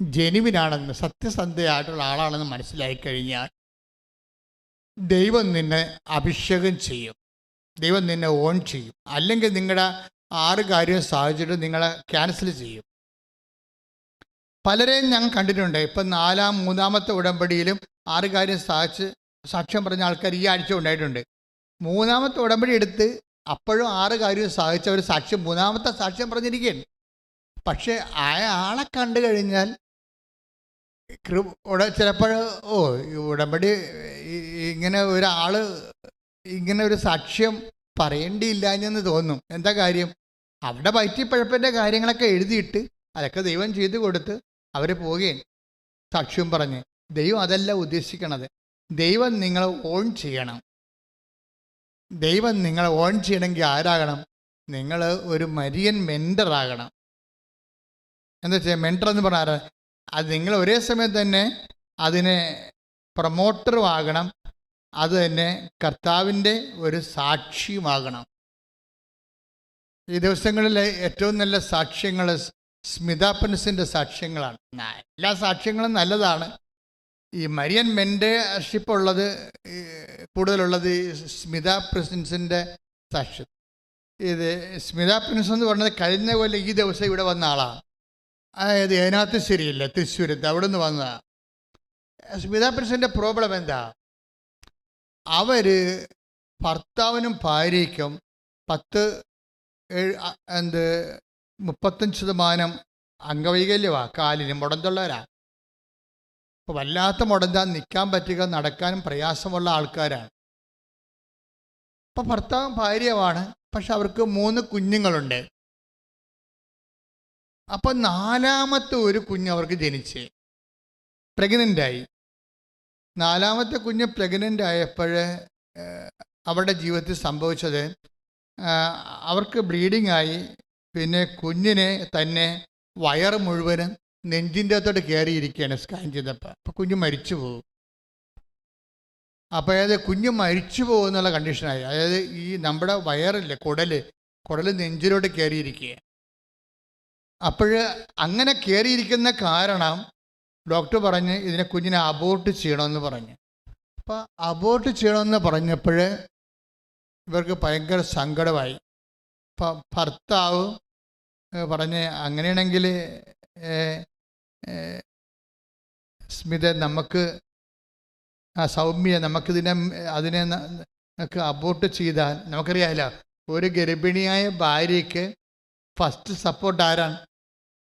ജെനുവിനാണെന്ന്, സത്യസന്ധയായിട്ടുള്ള ആളാണെന്ന് മനസ്സിലായി കഴിഞ്ഞാൽ ദൈവം നിന്നെ അഭിഷേകം ചെയ്യും, ദൈവം നിന്നെ ഓൺ ചെയ്യും. അല്ലെങ്കിൽ നിങ്ങളുടെ 6 കാര്യം സാധിച്ചിട്ട് നിങ്ങളെ ക്യാൻസൽ ചെയ്യും. പലരെയും ഞാൻ കണ്ടിട്ടുണ്ട്. ഇപ്പം 3-ാമത്തെ ഉടമ്പടിയിലും 6 കാര്യം സാക്ഷ്യം പറഞ്ഞ ആൾക്കാർ ഈ ആഴ്ച ഉണ്ടായിട്ടുണ്ട്. 3-ാമത്തെ ഉടമ്പടി എടുത്ത് അപ്പോഴും 6 കാര്യം സാധിച്ചവർ സാക്ഷ്യം 3-ാമത്തെ സാക്ഷ്യം പറഞ്ഞിരിക്കുകയാണ്. പക്ഷേ ആളെ കണ്ടു കഴിഞ്ഞാൽ ചിലപ്പോൾ ഉടമ്പടി ഇങ്ങനെ ഒരാൾ ഇങ്ങനെ ഒരു സാക്ഷ്യം പറയേണ്ടിയില്ലാഞ്ഞെന്ന് തോന്നും. എന്താ കാര്യം? അവിടെ വയറ്റിപ്പഴപ്പിൻ്റെ കാര്യങ്ങളൊക്കെ എഴുതിയിട്ട് അതൊക്കെ ദൈവം ചെയ്തു കൊടുത്ത് അവർ പോവുകയും സാക്ഷ്യം പറഞ്ഞ്. ദൈവം അതല്ല ഉദ്ദേശിക്കണത്. ദൈവം നിങ്ങളെ ഓൺ ചെയ്യണം. ദൈവം നിങ്ങളെ ഓൺ ചെയ്യണമെങ്കിൽ ആരാകണം? നിങ്ങൾ ഒരു മരിയൻ മെൻറ്ററാകണം. എന്താ വെച്ചാൽ മെൻറ്റർ എന്ന് പറഞ്ഞാൽ അത് നിങ്ങൾ ഒരേ സമയം തന്നെ അതിനെ പ്രൊമോട്ടറും ആകണം, അത് തന്നെ കർത്താവിൻ്റെ ഒരു സാക്ഷിയുമാകണം. ഈ ദിവസങ്ങളിലെ ഏറ്റവും നല്ല സാക്ഷ്യങ്ങൾ സ്മിത പ്രിൻസിൻ്റെ സാക്ഷ്യങ്ങളാണ്. എല്ലാ സാക്ഷ്യങ്ങളും നല്ലതാണ്. ഈ മരിയൻ മെൻറ്റർഷിപ്പ് ഉള്ളത് കൂടുതലുള്ളത് സ്മിത പ്രിൻസിൻ്റെ സാക്ഷ്യം. ഇത് സ്മിത പ്രിൻസ് എന്ന് പറഞ്ഞത് കഴിഞ്ഞ പോലെ ഈ ദിവസം ഇവിടെ വന്ന ആളാണ്. അതായത് അതിനകത്ത് ശരിയില്ല, തൃശ്ശൂരത്ത് അവിടെ നിന്ന് വന്നതാണ്. സ്മിത പ്രിൻസിൻ്റെ പ്രോബ്ലം എന്താ? അവർ ഭർത്താവിനും ഭാര്യയ്ക്കും 35% അംഗവൈകല്യമാണ്, കാലിന് മുടന്തുള്ളവരാ. അപ്പോൾ വല്ലാത്ത മുടന്താൻ, നിൽക്കാൻ പറ്റുക, നടക്കാനും പ്രയാസമുള്ള ആൾക്കാരാണ്. അപ്പോൾ ഭർത്താവും ഭാര്യയുമാണ്, പക്ഷെ അവർക്ക് 3 കുഞ്ഞുങ്ങളുണ്ട്. അപ്പം 4-ാമത്തെ ഒരു കുഞ്ഞ് അവർക്ക് ജനിച്ച് പ്രഗ്നൻ്റായി. 4-ാമത്തെ കുഞ്ഞ് പ്രഗ്നൻ്റ് ആയപ്പോൾ അവരുടെ ജീവിതത്തിൽ സംഭവിച്ചത് അവർക്ക് ബ്ലീഡിങ് ആയി. പിന്നെ കുഞ്ഞിനെ തന്നെ വയറ് മുഴുവനും നെഞ്ചിൻ്റെ അകത്തോട്ട് കയറിയിരിക്കുകയാണ് സ്കാൻ ചെയ്തപ്പോൾ. അപ്പോൾ കുഞ്ഞ് മരിച്ചു പോകും. അപ്പോൾ അതായത് കുഞ്ഞ് മരിച്ചു പോകുന്നുള്ള കണ്ടീഷനായി. അതായത് ഈ നമ്മുടെ വയറില്ലേ, കുടൽ നെഞ്ചിലോട്ട് കയറിയിരിക്കുക. അപ്പോൾ അങ്ങനെ കയറിയിരിക്കുന്ന കാരണം ഡോക്ടർ പറഞ്ഞ് കുഞ്ഞിനെ അബോർട്ട് ചെയ്യണമെന്ന് പറഞ്ഞു. അപ്പോൾ അബോർട്ട് ചെയ്യണമെന്ന് പറഞ്ഞപ്പോൾ ഇവർക്ക് ഭയങ്കര സങ്കടമായി. അപ്പം ഭർത്താവ് പറഞ്ഞ് അങ്ങനെയാണെങ്കിൽ സ്മിത സൗമ്യ അതിനെ അബോർട്ട് ചെയ്താൽ നമുക്കറിയാമല്ലോ, ഒരു ഗർഭിണിയായ ഭാര്യയ്ക്ക് ഫസ്റ്റ് സപ്പോർട്ട് ആരാണ്?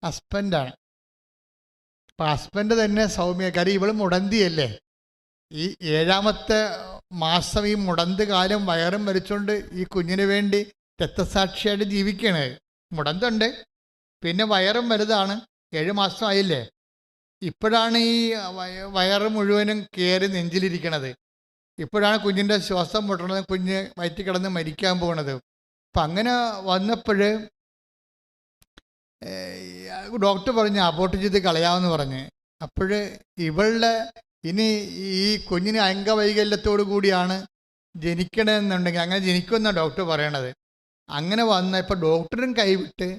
ഹസ്ബൻഡാണ്. അപ്പം ഹസ്ബൻഡ് തന്നെ സൗമ്യ, കാര്യം ഇവൾ മുടന്തിയല്ലേ. ഈ 7ാമത്തെ മാസം ഈ മുടന്ത് കാലം വയറും വരച്ചുകൊണ്ട് ഈ കുഞ്ഞിന് വേണ്ടി രക്തസാക്ഷിയായിട്ട് ജീവിക്കണേ. മുടന്തുണ്ട്, പിന്നെ വയറും വലുതാണ്, 7 മാസം ആയില്ലേ. ഇപ്പോഴാണ് ഈ വയറ് മുഴുവനും കയറി നെഞ്ചിലിരിക്കണത്. ഇപ്പോഴാണ് കുഞ്ഞിൻ്റെ ശ്വാസം മുട്ടണത്, കുഞ്ഞ് വയറ്റിൽ കിടന്ന് മരിക്കാൻ പോകണത്. അപ്പം അങ്ങനെ വന്നപ്പോൾ ഡോക്ടർ പറഞ്ഞ് അബോർട്ട് ചെയ്ത് കളയാമെന്ന് പറഞ്ഞ്. അപ്പോൾ ഇവളുടെ ഇനി ഈ കുഞ്ഞിന് അംഗവൈകല്യത്തോടു കൂടിയാണ് ജനിക്കണമെന്നുണ്ടെങ്കിൽ അങ്ങനെ ജനിക്കുമെന്നാണ് ഡോക്ടർ പറയണത്. അങ്ങനെ വന്ന ഇപ്പോൾ ഡോക്ടറും കൈവിട്ട്,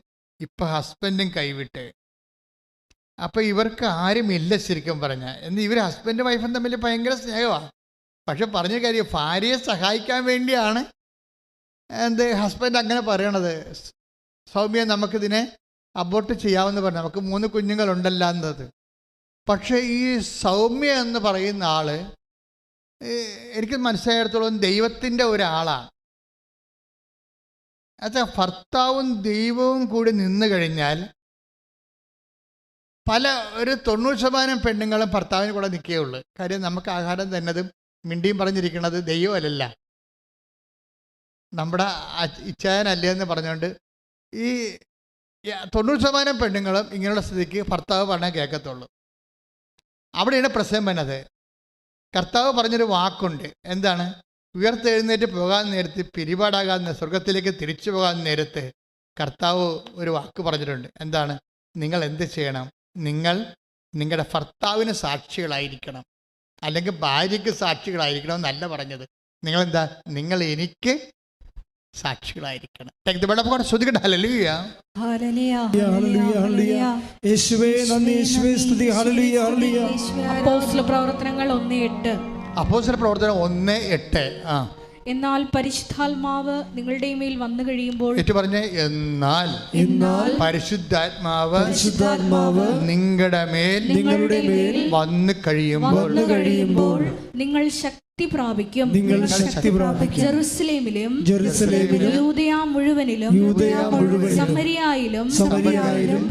ഇപ്പം ഹസ്ബൻഡും കൈവിട്ട്. അപ്പോൾ ഇവർക്ക് ആരുമില്ല ശരിക്കും പറഞ്ഞാൽ. എന്ന് ഇവർ ഹസ്ബൻഡും വൈഫും തമ്മിൽ ഭയങ്കര സ്നേഹമാണ്. പക്ഷെ പറഞ്ഞ കാര്യം ഭാര്യയെ സഹായിക്കാൻ വേണ്ടിയാണ് ഹസ്ബൻഡ് അങ്ങനെ പറയണത്. സൗമ്യ നമുക്കിതിനെ അബോർട്ട് ചെയ്യാമെന്ന് പറഞ്ഞു, നമുക്ക് 3 കുഞ്ഞുങ്ങളുണ്ടല്ലോ എന്നത്. പക്ഷേ ഈ സൗമ്യ എന്ന് പറയുന്ന ആള് എനിക്ക് മനസ്സിലായിടത്തോളം ദൈവത്തിൻ്റെ ഒരാളാണ്. അച്ഛാ, ഭർത്താവും ദൈവവും കൂടി നിന്ന് കഴിഞ്ഞാൽ ഒരു 90% പെണ്ണുങ്ങളും ഭർത്താവിന് കൂടെ നിൽക്കുകയുള്ളൂ. കാര്യം നമുക്ക് ആഹാരം തന്നതും മിണ്ടിയും പറഞ്ഞിരിക്കുന്നത് ദൈവമല്ല, നമ്മുടെ ഇച്ഛായനല്ലേ എന്ന് പറഞ്ഞുകൊണ്ട് ഈ 90% പെണ്ണുങ്ങളും ഇങ്ങനെയുള്ള സ്ഥിതിക്ക് ഭർത്താവ് പറഞ്ഞാൽ കേൾക്കത്തുള്ളൂ. അവിടെയാണ് പ്രശ്നം വന്നത്. കർത്താവ് പറഞ്ഞൊരു വാക്കുണ്ട്, എന്താണ്? ഉയർത്തെഴുന്നേറ്റ് പോകാൻ നേരത്ത്, പിരിപാടാകാൻ സ്വർഗത്തിലേക്ക് തിരിച്ചു പോകാൻ നേരത്ത് കർത്താവ് ഒരു വാക്ക് പറഞ്ഞിട്ടുണ്ട്. എന്താണ്? നിങ്ങൾ എന്ത് ചെയ്യണം? നിങ്ങൾ നിങ്ങളുടെ ഭർത്താവിന് സാക്ഷികളായിരിക്കണം, അല്ലെങ്കിൽ ഭാര്യയ്ക്ക് സാക്ഷികളായിരിക്കണം എന്നല്ല പറഞ്ഞത്. നിങ്ങളെന്താ? നിങ്ങൾ എനിക്ക് സാക്ഷികളായിരിക്കണം. പ്രവർത്തനങ്ങൾ 1:8. അപ്പോസ്തല പ്രവർത്തനം 1:8. എന്നാൽ പരിശുദ്ധാത്മാവ് നിങ്ങളുടെ മേൽ വന്നു കഴിയുമ്പോൾ, എന്നാൽ പരിശുദ്ധാത്മാവ് നിങ്ങളുടെ മേൽ വന്നു കഴിയുമ്പോൾ നിങ്ങൾ ശക്തി പ്രാപിക്കും. ജെറുസലേമിലും യൂദയ മുഴുവനിലും സമരിയായിലും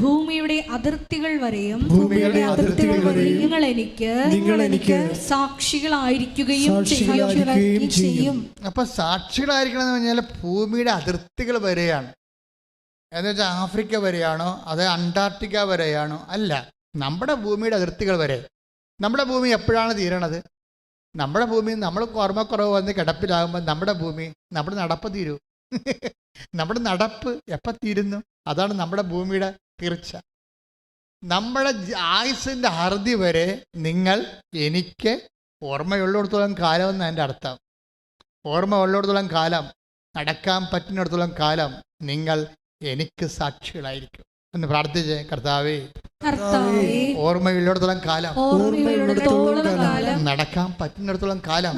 ഭൂമിയുടെ അതിർത്തികൾ വരെയും നിങ്ങൾ എനിക്ക് സാക്ഷികളായിരിക്കുകയും ചെയ്യും. അപ്പൊ സാക്ഷികളായിരിക്കണം എന്ന് പറഞ്ഞാൽ ഭൂമിയുടെ അതിർത്തികൾ വരെയാണ്. എന്ന് വെച്ചാൽ ആഫ്രിക്ക വരെയാണോ അത് അന്റാർട്ടിക്ക വരെയാണോ? അല്ല, നമ്മുടെ ഭൂമിയുടെ അതിർത്തികൾ വരെ. നമ്മുടെ ഭൂമി എപ്പോഴാണ് തീരണത്? നമ്മുടെ ഭൂമി നമ്മൾ ഓർമ്മക്കുറവ് വന്ന് കിടപ്പിലാകുമ്പോൾ നമ്മുടെ നടപ്പ് തീരൂ. നമ്മുടെ നടപ്പ് എപ്പോൾ തീരുന്നു? അതാണ് നമ്മുടെ ഭൂമിയുടെ തീർച്ച. നമ്മുടെ ആയുസിൻ്റെ അറുതി വരെ നിങ്ങൾ എനിക്ക് ഓർമ്മയുള്ളിടത്തോളം കാലം എന്ന് എൻ്റെ അർത്ഥം. ഓർമ്മ ഉള്ളിടത്തോളം കാലം, നടക്കാൻ പറ്റുന്നിടത്തോളം കാലം നിങ്ങൾ എനിക്ക് സാക്ഷികളായിരിക്കും എന്ന് പ്രാർത്ഥിച്ച്. കർത്താവേ, ഓർമ്മയുള്ളിടത്തോളം കാലം, നടക്കാൻ പറ്റുന്നിടത്തോളം കാലം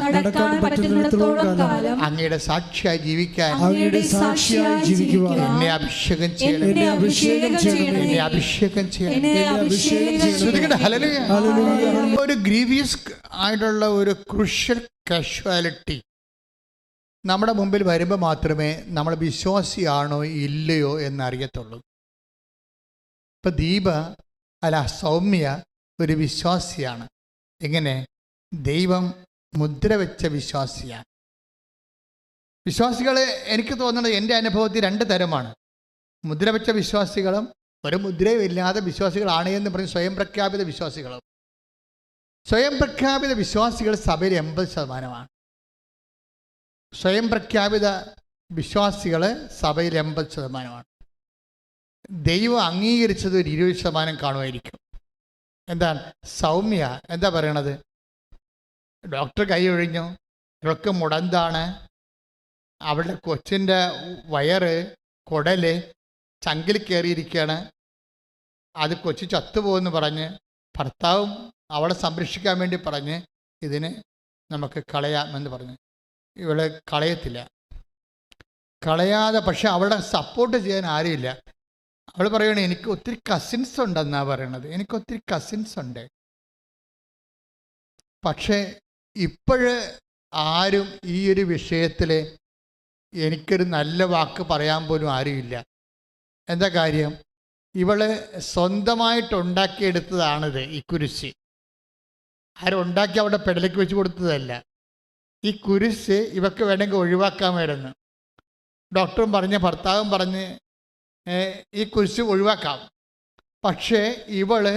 അങ്ങയുടെ സാക്ഷിയായി ജീവിക്കാൻ എന്നെ അഭിഷേകം ചെയ്യണം. എന്നെ അഭിഷേകം ചെയ്യണം. ഒരു ഗ്രീവിയസ് ആയിട്ടുള്ള ഒരു ക്രൂഷ്യൽ കാഷ്വാലിറ്റി നമ്മുടെ മുമ്പിൽ വരുമ്പോൾ മാത്രമേ നമ്മൾ വിശ്വാസിയാണോ ഇല്ലയോ എന്നറിയത്തുള്ളൂ. ഇപ്പം സൗമ്യ ഒരു വിശ്വാസിയാണ്. എങ്ങനെ? ദൈവം മുദ്ര വെച്ച വിശ്വാസിയാണ്. വിശ്വാസികൾ എനിക്ക് തോന്നുന്നത് എൻ്റെ അനുഭവത്തിൽ 2 തരമാണ്. മുദ്ര വെച്ച വിശ്വാസികളും ഒരു മുദ്രയും ഇല്ലാതെ വിശ്വാസികളാണ് എന്ന് പറഞ്ഞ് സ്വയം പ്രഖ്യാപിത വിശ്വാസികളും. സ്വയം പ്രഖ്യാപിത വിശ്വാസികൾ സഭയിൽ 80%. സ്വയം പ്രഖ്യാപിത വിശ്വാസികൾ സഭയിൽ 80%. ദൈവം അംഗീകരിച്ചത് ഒരു 20% കാണുമായിരിക്കും. എന്താണ്? സൗമ്യ എന്താ പറയണത്? ഡോക്ടർ കൈ ഒഴിഞ്ഞു, ഇവൾക്ക് മുടന്താണ്, അവളുടെ കൊച്ചിൻ്റെ വയറ് കുടല് ചങ്കിൽ കയറിയിരിക്കുകയാണ്, അത് കൊച്ചു ചത്തുപോകുമെന്ന് പറഞ്ഞ് ഭർത്താവും അവളെ സംരക്ഷിക്കാൻ വേണ്ടി പറഞ്ഞ് ഇതിനെ നമുക്ക് കളയാമെന്ന് പറഞ്ഞു. ഇവളെ കളയത്തില്ല. കളയാതെ പക്ഷെ അവളെ സപ്പോർട്ട് ചെയ്യാൻ ആരുമില്ല. അവൾ പറയണേ എനിക്ക് ഒത്തിരി കസിൻസ് ഉണ്ടെന്നാണ് പറയണത്. എനിക്കൊത്തിരി കസിൻസ് ഉണ്ട്. പക്ഷേ ഇപ്പോഴ് ആരും ഈ ഒരു വിഷയത്തിൽ എനിക്കൊരു നല്ല വാക്ക് പറയാൻ പോലും ആരുമില്ല. എന്താ കാര്യം? ഇവള് സ്വന്തമായിട്ട് ഉണ്ടാക്കിയെടുത്തതാണിത്. ഈ കുരിശ് ആരും ഉണ്ടാക്കി അവിടെ പെടലേക്ക് വെച്ച് കൊടുത്തതല്ല. ഈ കുരിശ് ഇവക്ക് വേണമെങ്കിൽ ഒഴിവാക്കാമായിരുന്നു. ഡോക്ടറും പറഞ്ഞ് ഭർത്താവും പറഞ്ഞ് ഈ കുരിശ് ഒഴിവാക്കാം. പക്ഷേ ഇവള്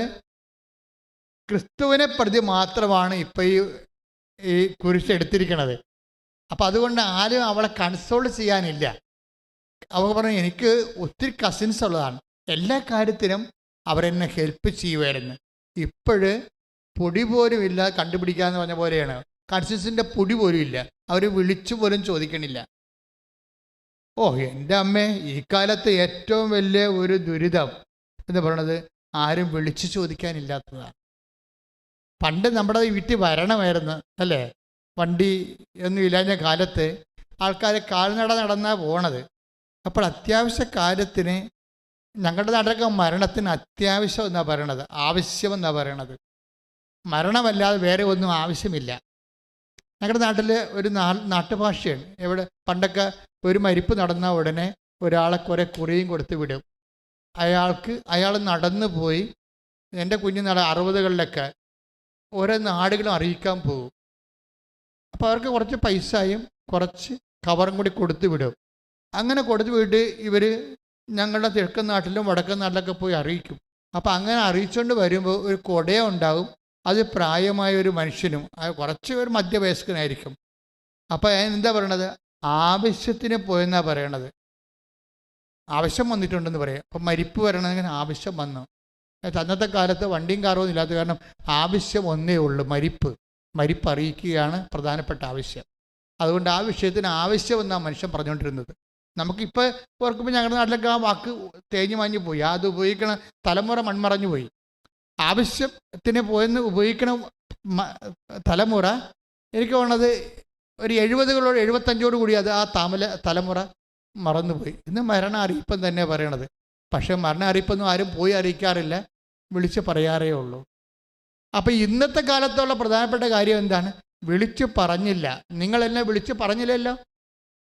ക്രിസ്തുവിനെ പ്രതി മാത്രമാണ് ഇപ്പം ഈ കുരിശ് എടുത്തിരിക്കണത്. അപ്പം അതുകൊണ്ട് ആരും അവളെ കൺസോൾ ചെയ്യാനില്ല. അവൾ പറഞ്ഞു, എനിക്ക് ഒത്തിരി കസിൻസ് ഉള്ളതാണ്, എല്ലാ കാര്യത്തിനും അവരെന്നെ ഹെൽപ്പ് ചെയ്യുമായിരുന്നു. ഇപ്പോഴ് പൊടി പോലും ഇല്ല കണ്ടുപിടിക്കാന്ന് പറഞ്ഞ പോലെയാണ്. കസിൻസിൻ്റെ പൊടി പോലും ഇല്ല, അവർ വിളിച്ചു പോലും ചോദിക്കണില്ല. ഓ എൻ്റെ അമ്മേ, ഈ കാലത്ത് ഏറ്റവും വലിയ ഒരു ദുരിതം എന്ന് പറയണത് ആരും വിളിച്ചു ചോദിക്കാനില്ലാത്തതാണ്. പണ്ട് നമ്മുടെ വീട്ടിൽ വരണമായിരുന്നു അല്ലേ, വണ്ടി ഒന്നും ഇല്ലാഞ്ഞ കാലത്ത് ആൾക്കാർ കാൽനട നടന്നാണ് പോണത്. അപ്പോൾ അത്യാവശ്യ കാര്യത്തിന്, ഞങ്ങളുടെ നാട്ടിലൊക്കെ മരണത്തിന് അത്യാവശ്യം എന്നാണ് പറയണത്, ആവശ്യമെന്നാണ് പറയണത്. മരണമല്ലാതെ വേറെ ഒന്നും ആവശ്യമില്ല. ഞങ്ങളുടെ നാട്ടിൽ ഒരു നാട്ടുഭാഷയാണ്. എവിടെ പണ്ടൊക്കെ ഒരു മരിപ്പ് നടന്ന ഉടനെ ഒരാളെ കുറേ കുറിയും കൊടുത്ത് വിടും. അയാൾ നടന്നു പോയി, എൻ്റെ കുഞ്ഞു 60കളിലൊക്കെ ഓരോ നാടുകളും അറിയിക്കാൻ പോകും. അപ്പോൾ അവർക്ക് കുറച്ച് പൈസയും കുറച്ച് കവറും കൂടി കൊടുത്തു വിടും. അങ്ങനെ കൊടുത്തു വിട്ട് ഇവർ ഞങ്ങളുടെ കിഴക്കൻ നാട്ടിലും വടക്കൻ നാട്ടിലൊക്കെ പോയി അറിയിക്കും. അപ്പോൾ അങ്ങനെ അറിയിച്ചുകൊണ്ട് വരുമ്പോൾ ഒരു കുടയ ഉണ്ടാകും. അത് പ്രായമായ ഒരു മനുഷ്യനും കുറച്ച് ഒരു മധ്യവയസ്കനായിരിക്കും. അപ്പോൾ എന്താ പറയണത്, ആവശ്യത്തിന് പോയെന്നാണ് പറയണത്. ആവശ്യം വന്നിട്ടുണ്ടെന്ന് പറയാം. അപ്പം മരിപ്പ് വരണമെങ്കിൽ ആവശ്യം വന്നു. അന്നത്തെ കാലത്ത് വണ്ടിയും കാറൊന്നും ഇല്ലാത്ത കാരണം ആവശ്യം ഒന്നേ ഉള്ളൂ, മരിപ്പ് അറിയിക്കുകയാണ് പ്രധാനപ്പെട്ട ആവശ്യം. അതുകൊണ്ട് ആ വിഷയത്തിന് ആവശ്യം എന്നാണ് മനുഷ്യൻ പറഞ്ഞുകൊണ്ടിരുന്നത്. നമുക്കിപ്പോൾ ഓർക്കുമ്പോൾ ഞങ്ങളുടെ നാട്ടിലൊക്കെ ആ വാക്ക് തേഞ്ഞു മാഞ്ഞു പോയി. അത് ഉപയോഗിക്കണ തലമുറ മൺമറഞ്ഞു പോയി. ആവശ്യത്തിന് പോയെന്ന് ഉപയോഗിക്കണ തലമുറ എനിക്ക് തോന്നുന്നത് ഒരു 70കളോട് 75 കൂടി അത് ആ തലമുറ മറന്നുപോയി. ഇന്ന് മരണ അറിയിപ്പം തന്നെ പറയണത്. പക്ഷേ മരണ അറിയിപ്പൊന്നും ആരും പോയി അറിയിക്കാറില്ല, വിളിച്ച് പറയാറേ ഉള്ളൂ. അപ്പം ഇന്നത്തെ കാലത്തുള്ള പ്രധാനപ്പെട്ട കാര്യം എന്താണ്, വിളിച്ച് പറഞ്ഞില്ല. നിങ്ങളെന്നെ വിളിച്ച് പറഞ്ഞില്ലല്ലോ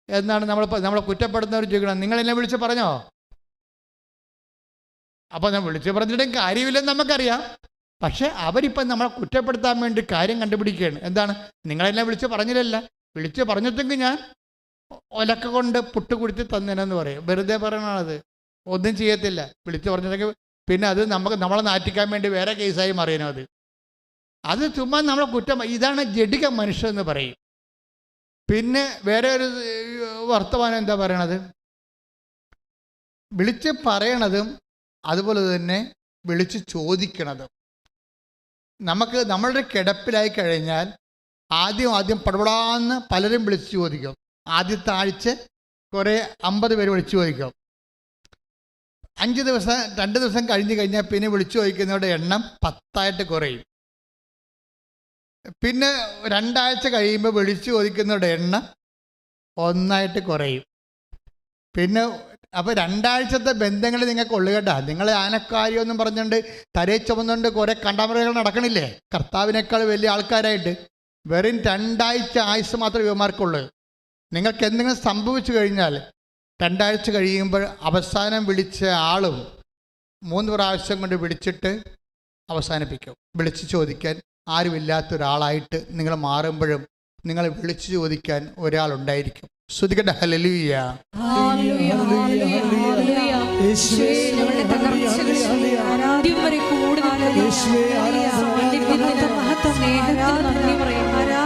എന്നാണ് നമ്മളെ കുറ്റപ്പെടുന്നവർ ചോദിക്കണം. നിങ്ങളെന്നെ വിളിച്ച് പറഞ്ഞോ? അപ്പോൾ ഞാൻ വിളിച്ച് പറഞ്ഞിട്ടും കാര്യമില്ലെന്ന് നമുക്കറിയാം. പക്ഷേ അവരിപ്പം നമ്മളെ കുറ്റപ്പെടുത്താൻ വേണ്ടി കാര്യം കണ്ടുപിടിക്കുകയാണ്. എന്താണ്, നിങ്ങളെന്നെ വിളിച്ച് പറഞ്ഞില്ലല്ല, വിളിച്ച് പറഞ്ഞിട്ടെങ്കിൽ ഞാൻ ഒലക്ക കൊണ്ട് പുട്ട് കുടിച്ച് തന്നേനെന്ന് പറയും. വെറുതെ പറയണത്, ഒന്നും ചെയ്യത്തില്ല. വിളിച്ച് പറഞ്ഞിട്ടെങ്കിൽ പിന്നെ അത് നമ്മളെ നാറ്റിക്കാൻ വേണ്ടി വേറെ കേസായി മാറിയനോ. അത് ചുമ്മാ നമ്മളെ കുറ്റം. ഇതാണ് ജഡിക മനുഷ്യൻ എന്ന് പറയും. പിന്നെ വേറെ ഒരു വർത്തമാനം എന്താ പറയണത്, വിളിച്ച് പറയണതും അതുപോലെ തന്നെ വിളിച്ച് ചോദിക്കണതും. നമ്മളുടെ കിടപ്പിലായി കഴിഞ്ഞാൽ ആദ്യം പടപടാന്ന് പലരും വിളിച്ച് ചോദിക്കും. ആദ്യത്തെ ആഴ്ച കുറേ 50 പേര് വിളിച്ചു ചോദിക്കും. 2 ദിവസം കഴിഞ്ഞ് കഴിഞ്ഞാൽ പിന്നെ വിളിച്ചു ചോദിക്കുന്നവരുടെ എണ്ണം 10 കുറയും. പിന്നെ 2 ആഴ്ച കഴിയുമ്പോൾ വിളിച്ചു ചോദിക്കുന്നവരുടെ എണ്ണം 1 കുറയും. പിന്നെ അപ്പോൾ 2 ആഴ്ചത്തെ ബന്ധങ്ങൾ നിങ്ങൾക്ക് ഉള്ളുകേട്ടാ. നിങ്ങളെ ആനക്കാരിയൊന്നും പറഞ്ഞുകൊണ്ട് തലയെ ചുമന്നുകൊണ്ട് കുറേ കണ്ടാമറകൾ നടക്കണില്ലേ കർത്താവിനേക്കാൾ വലിയ ആൾക്കാരായിട്ട്. വെറും 2 ആഴ്ച ആയുസ് മാത്രമേ ഇവന്മാർക്കുള്ളൂ. നിങ്ങൾക്ക് എന്തെങ്കിലും സംഭവിച്ചു കഴിഞ്ഞാൽ 2 ആഴ്ച കഴിയുമ്പോൾ അവസാനം വിളിച്ച ആളും 3 പ്രാവശ്യം കൊണ്ട് വിളിച്ചിട്ട് അവസാനിപ്പിക്കും. വിളിച്ച് ചോദിക്കാൻ ആരുമില്ലാത്തൊരാളായിട്ട് നിങ്ങൾ മാറുമ്പോഴും നിങ്ങൾ വിളിച്ചു ചോദിക്കാൻ ഒരാളുണ്ടായിരിക്കും. ശ്രുതികട്ടെ ഹല്ലേലൂയ. ഞങ്ങളുടെ തകർച്ചകളിൽ ആദ്യം വരെ കൂടി നന്ദി പറയാം.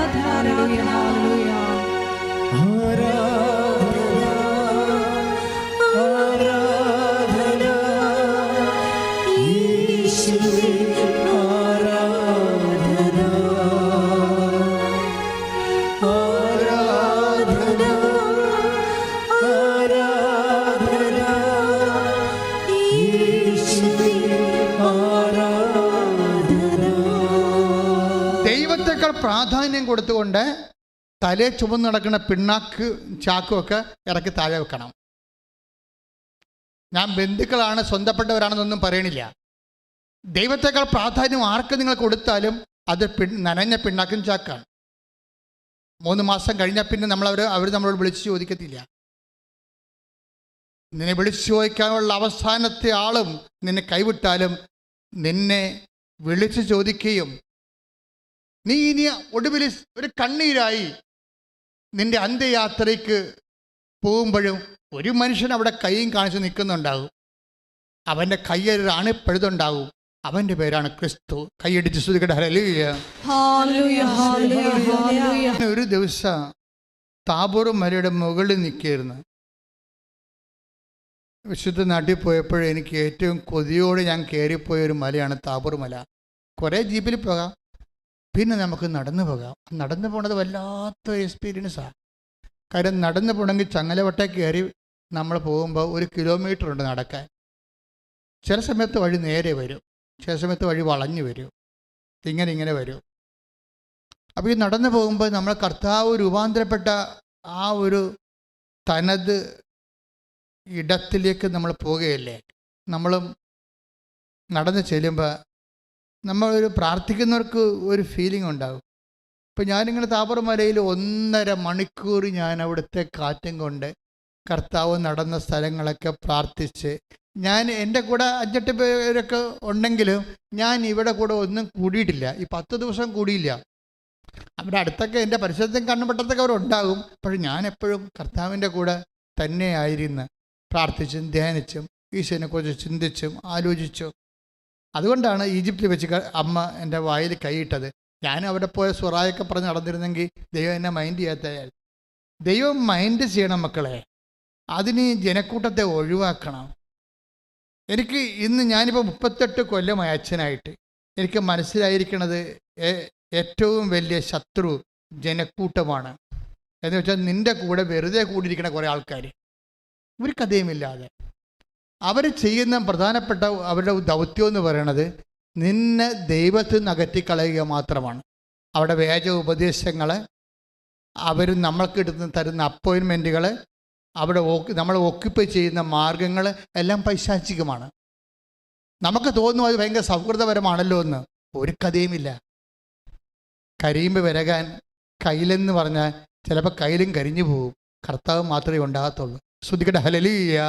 ദൈവത്തെക്കാൾ പ്രാധാന്യം കൊടുത്തുകൊണ്ട് തലേ ചുമന്ന് നടക്കുന്ന പിണ്ണാക്ക് ചാക്കുമൊക്കെ ഇറക്കി താഴെ വെക്കണം. ഞാൻ ബന്ധുക്കളാണ്, സ്വന്തപ്പെട്ടവരാണെന്നൊന്നും പറയണില്ല. ദൈവത്തെക്കാൾ പ്രാധാന്യം ആർക്ക് നിങ്ങൾ കൊടുത്താലും അത് നനഞ്ഞ പിണ്ണാക്കും ചാക്കാണ്. 3 മാസം കഴിഞ്ഞാൽ പിന്നെ അവർ നമ്മളോട് വിളിച്ച് ചോദിക്കത്തില്ല. നിന്നെ വിളിച്ചു ചോദിക്കാനുള്ള അവസാനത്തെ ആളും നിന്നെ കൈവിട്ടാലും നിന്നെ വിളിച്ചു ചോദിക്കുകയും നീ ഇനി ഒടുവിൽ ഒരു കണ്ണീരായി നിന്റെ അന്ത്യയാത്രയ്ക്ക് പോകുമ്പോഴും ഒരു മനുഷ്യൻ അവിടെ കൈയും കാണിച്ച് നിൽക്കുന്നുണ്ടാകും. അവൻ്റെ കയ്യൊരു അണിപ്പഴുതുണ്ടാകും. അവൻ്റെ പേരാണ് ക്രിസ്തു. കൈയടിച്ച് സ്തുതിക്കട്ടെ. ഹല്ലേലൂയ. ഒരു ദിവസം താബോർ മലയുടെ മുകളിൽ നിൽക്കുകയായിരുന്നു. വിശുദ്ധ നാട്ടിൽ പോയപ്പോൾ എനിക്ക് ഏറ്റവും കൊതിയോടെ ഞാൻ കയറിപ്പോയ ഒരു മലയാണ് താബോർ മല. കുറേ ജീപ്പിൽ പോകാം, പിന്നെ നമുക്ക് നടന്നു പോകാം. നടന്നു പോണത് വല്ലാത്തൊരു എക്സ്പീരിയൻസാണ്. കാര്യം നടന്നു പോകണമെങ്കിൽ ചങ്ങലവട്ട കയറി നമ്മൾ പോകുമ്പോൾ 1 കിലോമീറ്റർ ഉണ്ട് നടക്കാൻ. ചില സമയത്ത് വഴി നേരെ വരും, ചില സമയത്ത് വഴി വളഞ്ഞു വരും, ഇങ്ങനെ വരും. അപ്പോൾ ഈ നടന്നു പോകുമ്പോൾ നമ്മൾ കർത്താവ് രൂപാന്തരപ്പെട്ട ആ ഒരു തനത് ഇടത്തിലേക്ക് നമ്മൾ പോവുകയല്ലേ. നമ്മളും നടന്ന് ചെല്ലുമ്പോൾ നമ്മളൊരു പ്രാർത്ഥിക്കുന്നവർക്ക് ഒരു ഫീലിംഗ് ഉണ്ടാകും. ഇപ്പം ഞാനിങ്ങനെ താബോർ മലയിൽ 1.5 മണിക്കൂർ ഞാൻ അവിടുത്തെ കാറ്റും കൊണ്ട് കർത്താവ് നടന്ന സ്ഥലങ്ങളൊക്കെ പ്രാർത്ഥിച്ച്, ഞാൻ എൻ്റെ കൂടെ 5-8 പേരൊക്കെ ഉണ്ടെങ്കിലും ഞാൻ ഇവിടെ കൂടെ ഒന്നും കൂടിയിട്ടില്ല. ഈ 10 ദിവസം കൂടിയില്ല. അവിടെ അടുത്തൊക്കെ എൻ്റെ പരിസരത്തും കണ്ണുപെട്ടത്തൊക്കെ അവരുണ്ടാകും. പക്ഷെ ഞാൻ എപ്പോഴും കർത്താവിൻ്റെ കൂടെ തന്നെ ആയിരുന്നു, പ്രാർത്ഥിച്ചും ധ്യാനിച്ചും ഈശോനെക്കുറിച്ച് ചിന്തിച്ചും ആലോചിച്ചും. അതുകൊണ്ടാണ് ഈജിപ്തിൽ വെച്ച് അമ്മ എൻ്റെ വായിൽ കൈയിട്ടത്. ഞാൻ അവിടെ പോയ സ്വറായൊക്കെ പറഞ്ഞ് നടന്നിരുന്നെങ്കിൽ ദൈവം എന്നെ മൈൻഡ് ചെയ്യാത്തയാൽ. ദൈവം മൈൻഡ് ചെയ്യണം മക്കളെ. അതിന് ജനക്കൂട്ടത്തെ ഒഴിവാക്കണം. എനിക്ക് ഇന്ന് ഞാനിപ്പോൾ 38 കൊല്ലമായി അച്ഛനായിട്ട്. എനിക്ക് മനസ്സിലായിരിക്കണത് ഏറ്റവും വലിയ ശത്രു ജനക്കൂട്ടമാണ്. എന്ന് വെച്ചാൽ നിൻ്റെ കൂടെ വെറുതെ കൂടിയിരിക്കുന്ന കുറേ ആൾക്കാർ, ഒരു കഥയുമില്ലാതെ അവർ ചെയ്യുന്ന പ്രധാനപ്പെട്ട അവരുടെ ദൗത്യം എന്ന് പറയുന്നത് നിന്നെ ദൈവത്തിൽ നിന്ന് അകറ്റിക്കളയുക മാത്രമാണ്. അവിടെ വ്യാജ ഉപദേശങ്ങൾ, അവർ നമ്മൾക്ക് തരുന്ന അപ്പോയിൻമെൻറ്റുകൾ, അവിടെ നമ്മൾ ഓക്യുപ്പൈ ചെയ്യുന്ന മാർഗങ്ങൾ എല്ലാം പൈശാചികമാണ്. നമുക്ക് തോന്നുന്നു അത് ഭയങ്കര സൗഹൃദപരമാണല്ലോ എന്ന്. ഒരു കഥയുമില്ല. കരിയുമ്പോൾ വിരകാൻ കയ്യിലെന്ന് പറഞ്ഞാൽ ചിലപ്പോൾ കയ്യിലും കരിഞ്ഞു പോകും. കർത്താവ് മാത്രമേ ഉണ്ടാകത്തുള്ളൂ. ശ്രുതിക്കട്ടെ. ഹല്ലേലൂയ.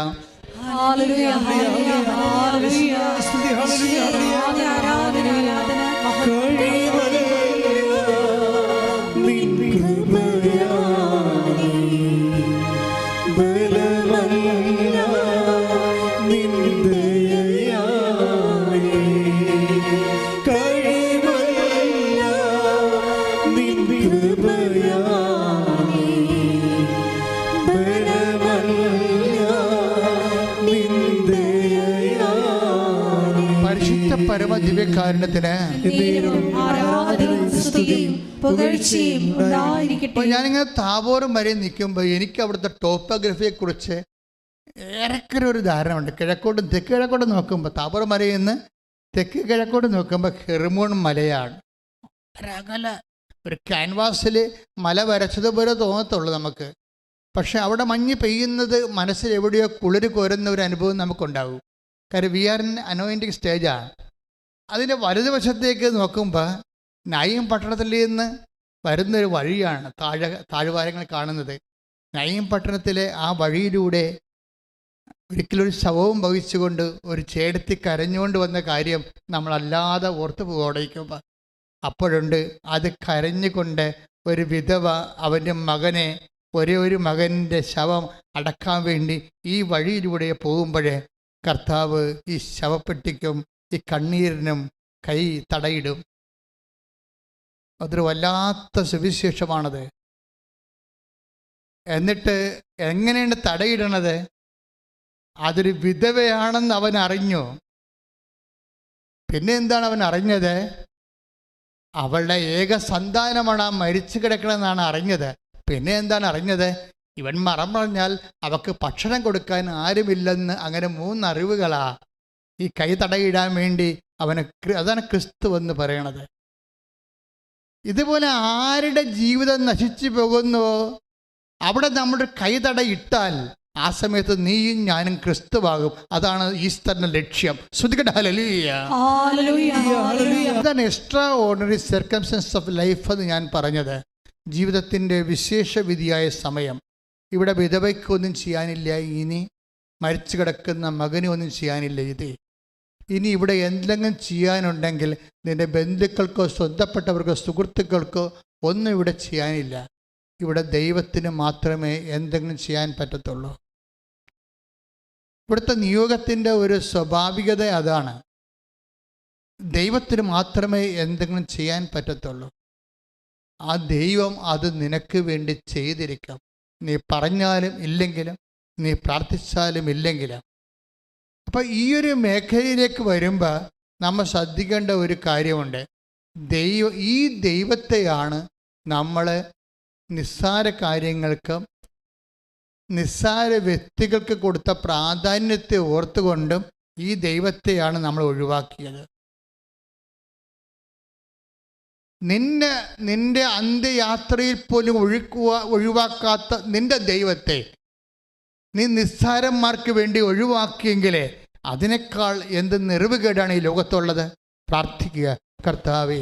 പരമദിവ്യകാരുണ്യത്തിന് ഞാനിങ്ങനെ താബോർ വരെ നിൽക്കുമ്പോൾ എനിക്ക് അവിടുത്തെ ടോപ്പോഗ്രഫിയെക്കുറിച്ച് ഏറെക്കുറെ ഒരു ധാരണയുണ്ട്. കിഴക്കോട്ടും തെക്ക് കിഴക്കോട്ടും നോക്കുമ്പോൾ താബോർ മലയിൽ നിന്ന് തെക്ക് കിഴക്കോട്ട് നോക്കുമ്പോൾ ഹെർമോൺ മലയാണ്. ഒരകല ഒരു ക്യാൻവാസിൽ മല വരച്ചതുപോലെ തോന്നത്തുള്ളൂ നമുക്ക്. പക്ഷെ അവിടെ മഞ്ഞ് പെയ്യുന്നത് മനസ്സിൽ എവിടെയോ കുളിര് കോരുന്ന ഒരു അനുഭവം നമുക്കുണ്ടാകും. കാര്യം വി ആർ ഇൻ അനോയിൻറ്റിങ് സ്റ്റേജാണ്. അതിൻ്റെ വലതുവശത്തേക്ക് നോക്കുമ്പോൾ നയീം പട്ടണത്തിൽ നിന്ന് വരുന്നൊരു വഴിയാണ് താഴ്വാരങ്ങൾ കാണുന്നത്. നയീം പട്ടണത്തിലെ ആ വഴിയിലൂടെ ഒരിക്കലൊരു ശവവും വഹിച്ചുകൊണ്ട് ഒരു ചേടത്തി കരഞ്ഞുകൊണ്ട് വന്ന കാര്യം നമ്മളല്ലാതെ ഓർത്തു പോകോടിക്കുമ്പോൾ അപ്പോഴുണ്ട്. അത് കരഞ്ഞുകൊണ്ട് ഒരു വിധവ അവൻ്റെ മകനെ, ഒരു മകൻ്റെ ശവം അടക്കാൻ വേണ്ടി ഈ വഴിയിലൂടെ പോകുമ്പോഴേ കർത്താവ് ഈ ശവപ്പെട്ടിക്കും ഈ കണ്ണീരിനും കൈ തടയിടും. അതൊരു വല്ലാത്ത സുവിശേഷമാണത്. എന്നിട്ട് എങ്ങനെയാണ് തടയിടണത്? അതൊരു വിധവയാണെന്ന് അവൻ അറിഞ്ഞു. പിന്നെ എന്താണ് അവൻ അറിഞ്ഞത്? അവളുടെ ഏക സന്താനമാണ് ആ മരിച്ചു കിടക്കണമെന്നാണ് അറിഞ്ഞത്. പിന്നെ എന്താണ് അറിഞ്ഞത്? ഇവൻ മറം പറഞ്ഞാൽ അവൾക്ക് ഭക്ഷണം കൊടുക്കാൻ ആരുമില്ലെന്ന്. അങ്ങനെ 3 അറിവുകളാ ഈ കൈ തടയിടാൻ വേണ്ടി അവന്. അതാണ് ക്രിസ്തു എന്ന് പറയണത്. ഇതുപോലെ ആരുടെ ജീവിതം നശിച്ചു പോകുന്നുവോ അവിടെ നമ്മുടെ കൈ തടയിട്ടാൽ ആ സമയത്ത് നീയും ഞാനും ക്രിസ്തുവാകും. അതാണ് ഈസ്റ്ററിന്റെ ലക്ഷ്യം. ശ്രുതിക്കട്ടെ. ഹല്ലേലൂയ. അതാണ് extra ordinary circumstances of life എന്ന് ഞാൻ പറഞ്ഞത്. ജീവിതത്തിൻ്റെ വിശേഷ വിധിയായ സമയം. ഇവിടെ വിധവയ്ക്കൊന്നും ചെയ്യാനില്ല. ഇനി മരിച്ചു കിടക്കുന്ന മകനും ഒന്നും ചെയ്യാനില്ല. ഇത് ഇനി ഇവിടെ എന്തെങ്കിലും ചെയ്യാനുണ്ടെങ്കിൽ നിൻ്റെ ബന്ധുക്കൾക്കോ സ്വന്തപ്പെട്ടവർക്കോ സുഹൃത്തുക്കൾക്കോ ഒന്നും ഇവിടെ ചെയ്യാനില്ല. ഇവിടെ ദൈവത്തിന് മാത്രമേ എന്തെങ്കിലും ചെയ്യാൻ പറ്റത്തുള്ളൂ. ഇവിടുത്തെ നിയോഗത്തിൻ്റെ ഒരു സ്വാഭാവികത അതാണ്. ദൈവത്തിന് മാത്രമേ എന്തെങ്കിലും ചെയ്യാൻ പറ്റത്തുള്ളൂ. ആ ദൈവം അത് നിനക്ക് വേണ്ടി ചെയ്തിരിക്കാം. നീ പറഞ്ഞാലും ഇല്ലെങ്കിലും, നീ പ്രാർത്ഥിച്ചാലും ഇല്ലെങ്കിലും. അപ്പം ഈ ഒരു മേഖലയിലേക്ക് വരുമ്പോൾ നമ്മൾ ശ്രദ്ധിക്കേണ്ട ഒരു കാര്യമുണ്ട്. ഈ ദൈവത്തെയാണ് നമ്മൾ നിസ്സാര കാര്യങ്ങൾക്കും നിസ്സാര വ്യക്തികൾക്ക് കൊടുത്ത പ്രാധാന്യത്തെ ഓർത്തുകൊണ്ടും ഈ ദൈവത്തെയാണ് നമ്മൾ ഒഴിവാക്കിയത്. നിന്റെ അന്ത്യയാത്രയിൽ പോലും ഒഴിവാക്കാത്ത നിന്റെ ദൈവത്തെ നീ നിസ്സാരന്മാർക്ക് വേണ്ടി ഒഴിവാക്കിയെങ്കിലേ അതിനേക്കാൾ എന്ത് നിറവുകേടാണ് ഈ ലോകത്തുള്ളത്. പ്രാർത്ഥിക്കുക, കർത്താവേ,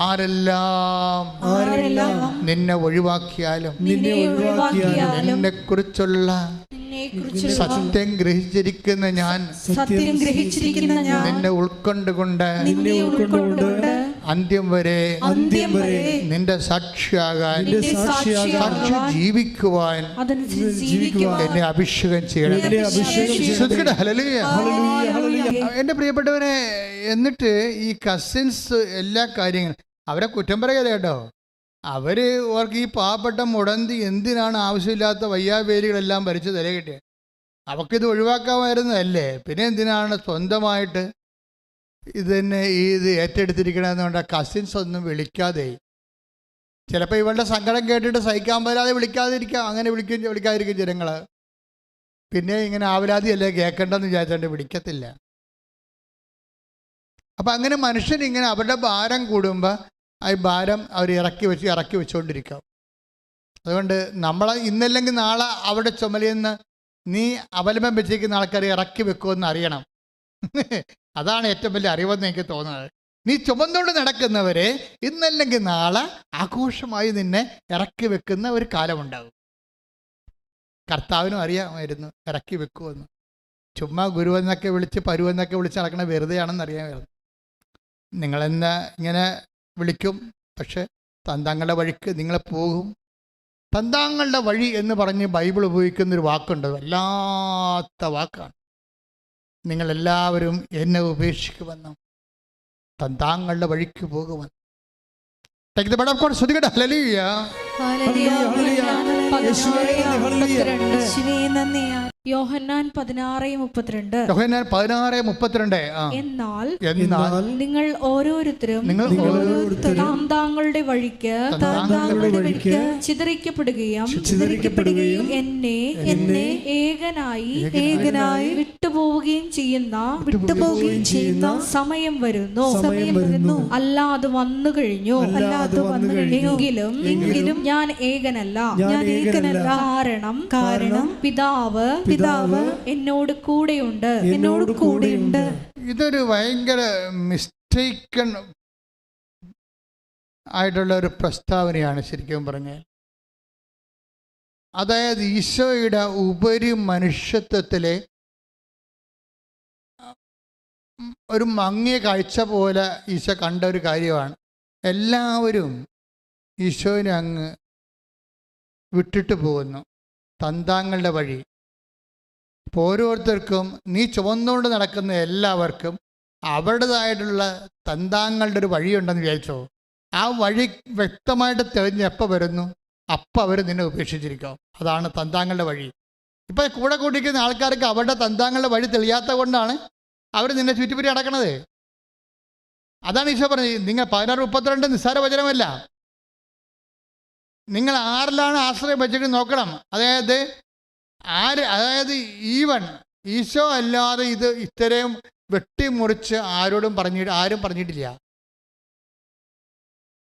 ആരെല്ലാം നിന്നെ ഒഴിവാക്കിയാലും നിന്നെ കുറിച്ചുള്ള സത്യം ഗ്രഹിച്ചിരിക്കുന്ന ഞാൻ നിന്നെ ഉൾക്കൊണ്ടുകൊണ്ട് അന്ത്യം വരെ നിന്റെ സാക്ഷിയാകാൻ ജീവിക്കുവാൻ എന്നെ അഭിഷേകം ചെയ്യണം. എൻ്റെ പ്രിയപ്പെട്ടവരെ, എന്നിട്ട് ഈ കസിൻസ് എല്ലാ കാര്യങ്ങളും അവരെ കുറ്റം പറയാതെ കേട്ടോ. അവർക്ക് ഈ പാവപ്പെട്ട മുടന്തി എന്തിനാണ് ആവശ്യമില്ലാത്ത വയ്യാവേലികളെല്ലാം ഭരിച്ച് തല കിട്ടിയത്? അവക്കിത് ഒഴിവാക്കാമായിരുന്നതല്ലേ? പിന്നെ എന്തിനാണ് സ്വന്തമായിട്ട് ഇത് ഏറ്റെടുത്തിരിക്കണമെന്ന് കൊണ്ട് കസിൻസ് ഒന്നും വിളിക്കാതെ? ചിലപ്പോൾ ഇവളുടെ സങ്കടം കേട്ടിട്ട് സഹിക്കാൻ പറ്റാതെ വിളിക്കാതിരിക്കാം. അങ്ങനെ വിളിക്കാതിരിക്കും ജനങ്ങൾ. പിന്നെ ഇങ്ങനെ ആവലാതിയല്ലേ കേൾക്കേണ്ടെന്ന് വിചാരിച്ചുകൊണ്ട് വിളിക്കത്തില്ല. അപ്പം അങ്ങനെ മനുഷ്യൻ ഇങ്ങനെ അവരുടെ ഭാരം കൂടുമ്പോൾ ആ ഭാരം അവർ ഇറക്കി വെച്ചുകൊണ്ടിരിക്കാം. അതുകൊണ്ട് നമ്മൾ ഇന്നല്ലെങ്കിൽ നാളെ അവിടെ ചുമലിന്ന് നീ അവലംബം വെച്ചിരിക്കുന്ന ആൾക്കാരെ ഇറക്കി വെക്കുമെന്ന് അറിയണം. അതാണ് ഏറ്റവും വലിയ അറിവെന്ന് എനിക്ക് തോന്നുന്നത്. നീ ചുമന്നുകൊണ്ട് നടക്കുന്നവരെ ഇന്നല്ലെങ്കിൽ നാളെ ആഘോഷമായി നിന്നെ ഇറക്കി വെക്കുന്ന ഒരു കാലമുണ്ടാകും. കർത്താവിനും അറിയാമായിരുന്നു ഇറക്കി വെക്കുമെന്ന്. ചുമ്മാ ഗുരുവെന്നൊക്കെ വിളിച്ച് പരുവെന്നൊക്കെ വിളിച്ച് നടക്കണ വെറുതെയാണെന്ന് അറിയാമായിരുന്നു. നിങ്ങളെന്നാ ഇങ്ങനെ വിളിക്കും, പക്ഷെ തന്താങ്ങളുടെ വഴിക്ക് നിങ്ങളെ പോകും. തന്താങ്ങളുടെ വഴി എന്ന് പറഞ്ഞ് ബൈബിൾ ഉപയോഗിക്കുന്നൊരു വാക്കുണ്ട്, വല്ലാത്ത വാക്കാണ്. നിങ്ങളെല്ലാവരും എന്നെ ഉപേക്ഷിക്കുമെന്നും തന്താങ്ങളുടെ വഴിക്ക് പോകുമെന്ന്. ശ്രദ്ധിക്കട്ടെ. ഹല്ലേലൂയ. യോഹന്നാൻ 16:32. എന്നാൽ നിങ്ങൾ ഓരോരുത്തരും താങ്കളുടെ വഴിക്ക് ചിതറിക്കപ്പെടുകയും എന്നെ ഏകനായി വിട്ടുപോവുകയും ചെയ്യുന്ന സമയം വരുന്നു. അല്ലാതെ വന്നു കഴിഞ്ഞു. എങ്കിലും ഞാൻ ഏകനല്ല. കാരണം പിതാവ് എന്നോട് കൂടെയുണ്ട്. ഇതൊരു ഭയങ്കര മിസ്റ്റേക്കൺ ആയിട്ടുള്ള ഒരു പ്രസ്താവനയാണ് ശരിക്കും പറഞ്ഞാൽ. അതായത് ഈശോയുടെ ഉപരി മനുഷ്യത്വത്തിലെ ഒരു മങ്ങിയ കാഴ്ച പോലെ ഈശോ കണ്ട ഒരു കാര്യമാണ്. എല്ലാവരും ഈശോനെ അങ്ങ് വിട്ടിട്ട് പോകുന്നു, തന്താങ്ങളുടെ വഴി. ഓരോരുത്തർക്കും നീ ചുമന്നുകൊണ്ട് നടക്കുന്ന എല്ലാവർക്കും അവരുടേതായിട്ടുള്ള തന്താങ്ങളുടെ ഒരു വഴിയുണ്ടെന്ന് വിചാരിച്ചോ. ആ വഴി വ്യക്തമായിട്ട് തെളിഞ്ഞ് എപ്പോൾ വരുന്നു, അപ്പം അവർ നിന്നെ ഉപേക്ഷിച്ചിരിക്കും. അതാണ് തന്താങ്ങളുടെ വഴി. ഇപ്പം കൂടെ കൂട്ടിക്കുന്ന ആൾക്കാർക്ക് അവരുടെ തന്താങ്ങളുടെ വഴി തെളിയാത്ത കൊണ്ടാണ് അവർ നിന്നെ ചുറ്റിപ്പറ്റി നടക്കണത്. അതാണ് ഈശോ പറഞ്ഞത്. നിങ്ങൾ 16:32 നിസ്സാര വചനമല്ല. നിങ്ങൾ ആരിലാണ് ആശ്രയം വെച്ചിട്ട് നോക്കണം. അതായത് ഈവൻ ഈശോ അല്ലാതെ ഇത് ഇത്രയും വെട്ടിമുറിച്ച് ആരും പറഞ്ഞിട്ടില്ല.